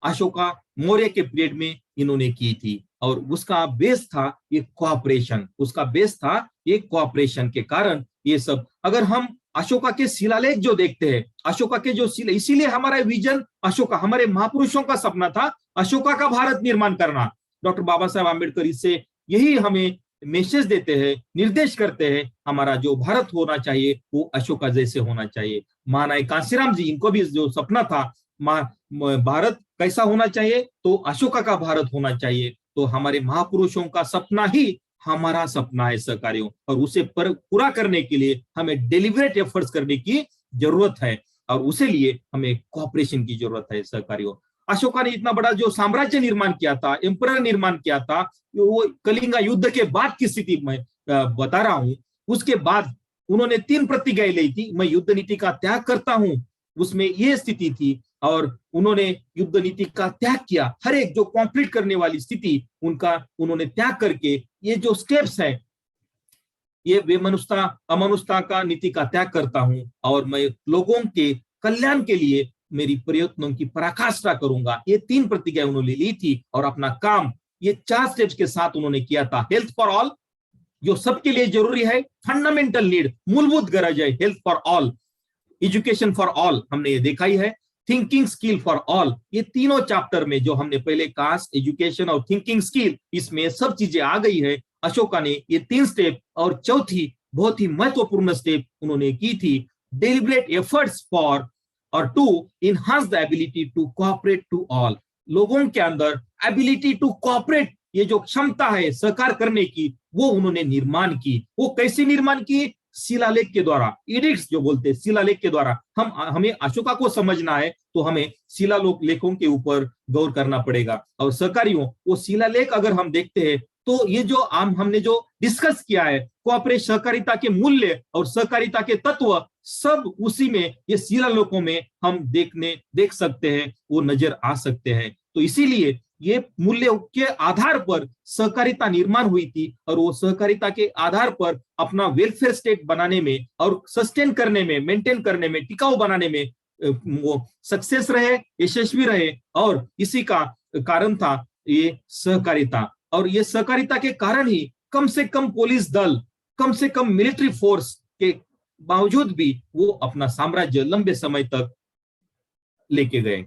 अशोका मौर्य के पीरियड में इन्होंने की थी, और उसका बेस था ये कोऑपरेशन, उसका बेस था ये कोऑपरेशन के कारण ये सब। अगर हम अशोका के शिलालेख जो देखते हैं, अशोका के जो शिला, इसीलिए हमारा विजन अशोका, हमारे महापुरुषों का सपना था अशोका का भारत निर्माण करना। डॉक्टर बाबा साहब आंबेडकर इससे यही हमें मैसेज देते हैं, निर्देश करते हैं, हमारा जो भारत होना चाहिए वो अशोका जैसे होना चाहिए। महानायक कांशीराम जी, इनको भी जो सपना था भारत कैसा होना चाहिए, तो अशोका का भारत होना चाहिए। तो हमारे महापुरुषों का सपना ही हमारा सपना है सहकारियों, और उसे पूरा करने के लिए हमें डेलिबरेट एफर्ट्स करने की जरूरत है, और उसे लिए हमें कोऑपरेशन की जरूरत है सहकारियों। अशोका ने इतना बड़ा जो साम्राज्य निर्माण किया था, एम्परर निर्माण किया था, वो कलिंगा युद्ध के बाद की स्थिति में बता रहा हूं। उसके बाद उन्होंने 3 प्रतिज्ञाएं ली थी, मैं युद्ध नीति का त्याग करता हूं, उसमें ये स्थिति थी, और उन्होंने युद्ध नीति का त्याग किया। हर एक जो कॉन्फ्लिक्ट करने वाली स्थिति उनका उन्होंने त्याग करके ये जो स्टेप्स है, ये बेमनुष्यता अमनुष्यता का नीति का त्याग करता हूं, और मैं लोगों के कल्याण के लिए मेरी प्रयत्नों की पराकाष्ठा करूंगा। ये 3 प्रतिज्ञा उन्होंने ली थी, और अपना काम ये 4 स्टेप्स के साथ उन्होंने किया था। हेल्थ फॉर ऑल, जो सबके लिए जरूरी है, फंडामेंटल नीड, मूलभूत गरज है, health for all. Education for all, हमने ये देखा ही है। थिंकिंग स्किल फॉर ऑल, ये तीनों चैप्टर में जो हमने पहले कास्ट, एजुकेशन और थिंकिंग स्किल, इसमें सब चीजें आ गई है। अशोका ने ये 3 स्टेप, और चौथी बहुत ही महत्वपूर्ण स्टेप उन्होंने की थी, डेलिबरेट एफर्ट्स फॉर और to enhance the ability to cooperate to all. लोगों के अंदर एबिलिटी टू कोऑपरेट, ये जो क्षमता है सहकार करने की, वो उन्होंने निर्माण की। वो कैसे निर्माण की? शिलालेख के द्वारा, एडिक्ट्स जो बोलते हैं, शिलालेख के द्वारा। हमें अशोका को समझना है तो हमें शिलालेखों के ऊपर गौर करना पड़ेगा। और सहकारियों, वो शिलालेख अगर हम देखते हैं तो ये जो हमने जो डिस्कस किया है, कोऑपरेट सहकारिता के मूल्य और सहकारिता के तत्व, सब उसी में, ये शिलालेखों में हम देख सकते हैं, वो नजर आ सकते हैं। तो इसीलिए ये मूल्य के आधार पर सहकारिता निर्माण हुई थी, और वो सहकारिता के आधार पर अपना वेलफेयर स्टेट बनाने में और सस्टेन करने में, मेंटेन करने में, टिकाऊ बनाने में वो सक्सेस रहे, यशस्वी रहे। और इसी का कारण था ये सहकारिता। और ये सहकारिता के कारण ही कम से कम पुलिस दल, कम से कम मिलिट्री फोर्स के बावजूद भी वो अपना साम्राज्य लंबे समय तक लेके गए।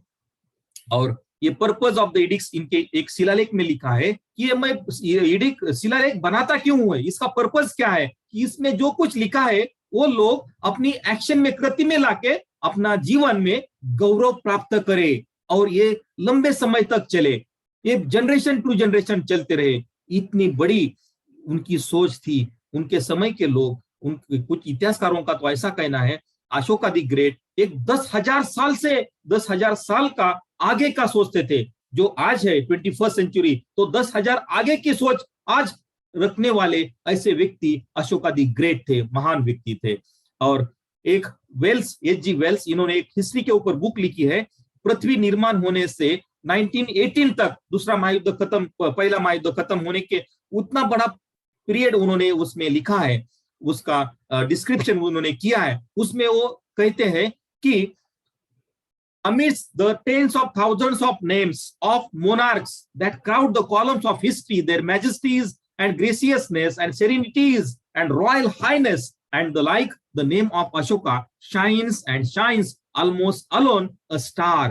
और ये पर्पस ऑफ द एडिक्ट्स इनके एक शिलालेख में लिखा है कि ये मैं एडिक्ट शिलालेख बनाता क्यों हूं, इसका पर्पस क्या है, कि इसमें जो कुछ लिखा है वो लोग अपनी एक्शन में, कृति में लाके अपना जीवन में गौरव प्राप्त करे, और ये लंबे समय तक चले, ये जनरेशन टू जनरेशन चलते रहे। इतनी बड़ी उनकी सोच थी। उनके समय के लोग, कुछ इतिहासकारों का तो ऐसा कहना है, अशोका द ग्रेट एक 10,000 साल से 10,000 साल का आगे का सोचते थे। जो आज है 21st सेंचुरी, तो 10,000 आगे की सोच आज रखने वाले ऐसे व्यक्ति अशोका द ग्रेट थे, महान व्यक्ति थे। और एक वेल्स, H.G. वेल्स, इन्होंने एक हिस्ट्री के ऊपर बुक लिखी है, पृथ्वी निर्माण होने से 1918 तक, दूसरा महायुद्ध खत्म, पहला महायुद्ध खत्म होने के उतना बड़ा पीरियड उन्होंने उसमें लिखा है, उसका डिस्क्रिप्शन उन्होंने किया है। उसमें वो कहते हैं कि amidst the tens of thousands of names of monarchs that crowd the columns of history, their majesties and graciousness and serenities and royal highness and the like, the name of Ashoka shines and shines almost alone a star.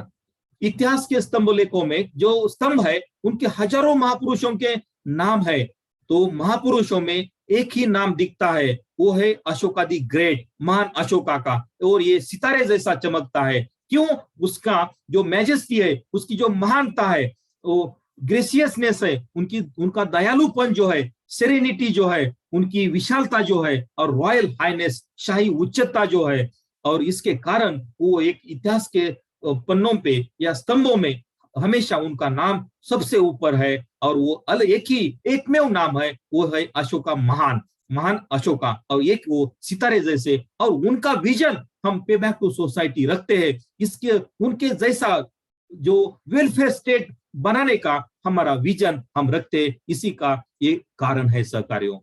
इतिहास के स्तंभ लेखों में जो स्तंभ है, उनके हजारों महापुरुषों के नाम है, तो महापुरुषों में एक ही नाम दिखता है, वो है अशोका द ग्रेट, महान अशोका का। और ये सितारे जैसा चमकता है। क्यों? उसका जो मैजेस्टी है, उसकी जो महानता है, वो ग्रेसियसनेस है, उनका दयालुपन जो है, सेरेनिटी जो है, उनकी विशालता जो है, और रॉयल हाइनेस, शाही उच्चता जो है। और इसके कारण वो एक इतिहास के पन्नों पे या स्तंभों में हमेशा उनका नाम सबसे ऊपर है। और वो एकमेव नाम है, वो है अशोका, महान अशोका। और एक वो सितारे जैसे, और उनका विजन हम पे बैक टू सोसाइटी रखते हैं। इसके उनके जैसा जो वेलफेयर स्टेट बनाने का हमारा विजन हम रखते हैं, इसी का ये कारण है सहकारियों।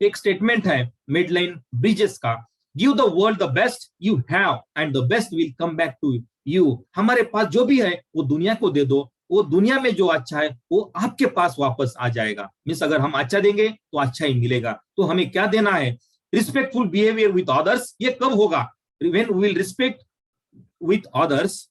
एक स्टेटमेंट है मेडलाइन ब्रिजेस का, give the world the best you have and the best will come back to you. हमारे पास जो भी है वो दुनिया को दे दो, वो दुनिया में जो अच्छा है वो आपके पास वापस आ जाएगा। मीन्स अगर हम अच्छा देंगे तो अच्छा ही मिलेगा। तो हमें क्या देना है? Respectful behaviour with others. ये कब होगा? When we will respect with others.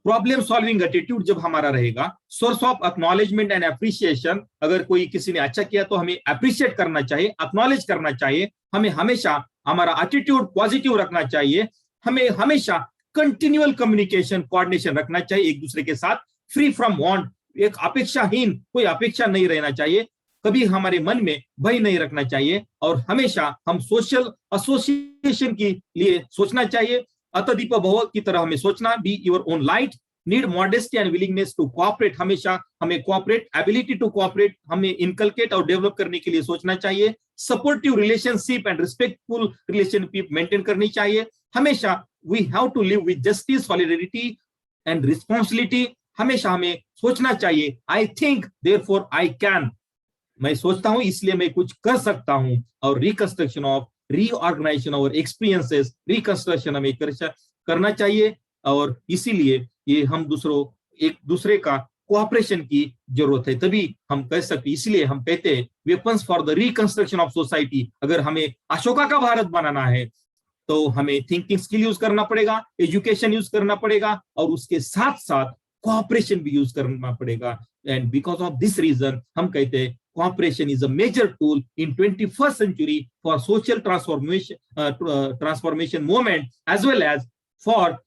Problem solving attitude जब हमारा रहेगा। Source of acknowledgement and appreciation, अगर कोई किसी ने अच्छा किया तो हमें एप्रिशिएट करना चाहिए, एक्नॉलेज करना चाहिए। हमें हमेशा हमारा एटीट्यूड पॉजिटिव रखना चाहिए। हमें हमेशा कंटिन्यूअल कम्युनिकेशन, कोऑर्डिनेशन रखना चाहिए एक दूसरे के साथ, फ्री फ्रॉम वांट, एक अपेक्षाहीन कोई अपेक्षा नहीं रहना चाहिए। कभी हमारे मन में भय नहीं रखना चाहिए और हमेशा हम सोशल एसोसिएशन के लिए सोचना चाहिए। अतदीप भव की तरह हमें सोचना, be your own light, need modesty and willingness to cooperate, हमेशा हमें कोऑपरेट, एबिलिटी टू कोऑपरेट हमें इनकलकेट और डेवलप करने के लिए सोचना चाहिए। Supportive relationship and respectful relationship maintain करनी चाहिए। हमेशा we have to live with justice, solidarity and responsibility, हमेशा हमें सोचना चाहिए I think therefore I can, मैं सोचता हूं इसलिए मैं कुछ कर सकता हूं। और रिकंस्ट्रक्शन ऑफ रीऑर्गेनाइजेशन और एक्सपीरियंसेस, रिकंस्ट्रक्शन हमें करना चाहिए। और इसीलिए ये हम एक दूसरे का कोऑपरेशन की जरूरत है, तभी हम कह सकते, इसलिए हम कहते हैं weapons for the reconstruction of society. अगर हमें अशोका का भारत बनाना है तो हमें थिंकिंग स्किल यूज करना पड़ेगा, एजुकेशन यूज करना पड़ेगा और उसके साथ साथ कोऑपरेशन भी यूज करना पड़ेगा। And because of this reason हम कहते हैं cooperation is a major tool in 21st century for social transformation movement as well as for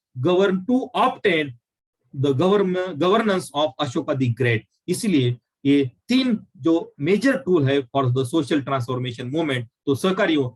to obtain the governance of Ashoka the Great। इसलिए ये तीन जो मेजर टूल है for the social transformation movement, तो सहकारियों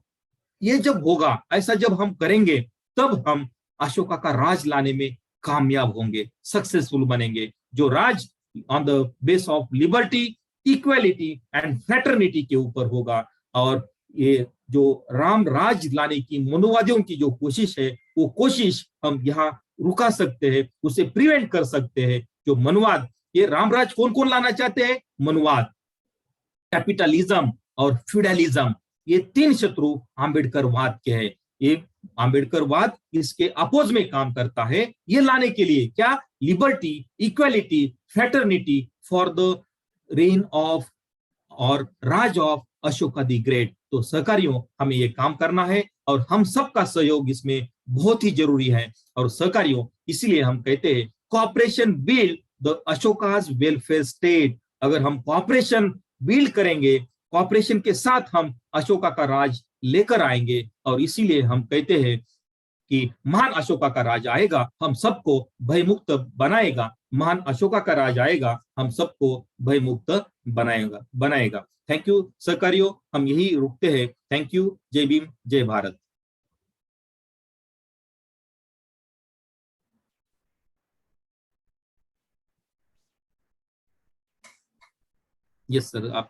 ये जब होगा, ऐसा जब हम करेंगे तब हम अशोका का राज लाने में कामयाब होंगे, सक्सेसफुल बनेंगे। जो raj on the base of liberty, equality and fraternity के ऊपर होगा। और ये जो राम राज लाने की मनुवादियों की जो कोशिश है, वो कोशिश हम यहाँ रुका सकते हैं, उसे प्रिवेंट कर सकते हैं। जो मनुवाद, ये रामराज कौन कौन लाना चाहते हैं? मनुवाद, कैपिटलिज्म और फ्यूडलिज्म, ये तीन शत्रु आंबेडकरवाद के हैं। ये आंबेडकरवाद इसके अपोज में काम करता है, ये लाने के लिए क्या? Liberty, equality, fraternity for the rain of और राज ऑफ अशोका द ग्रेट। तो सहकारियों हमें ये काम करना है और हम सबका सहयोग इसमें बहुत ही जरूरी है। और सहकारियों इसलिए हम कहते हैं cooperation build the Ashoka's welfare state. अगर हम कॉपरेशन बिल्ड करेंगे, कॉपरेशन के साथ हम अशोका का राज लेकर आएंगे। और इसीलिए हम कहते हैं कि महान अशोका का राज आएगा, हम सबको भयमुक्त बनाएगा। महान अशोका का राज आएगा, हम सबको भयमुक्त बनाएगा। थैंक यू सहकारियों, हम यही रुकते हैं। Thank you. जय भीम, जय भारत। यस सर, आप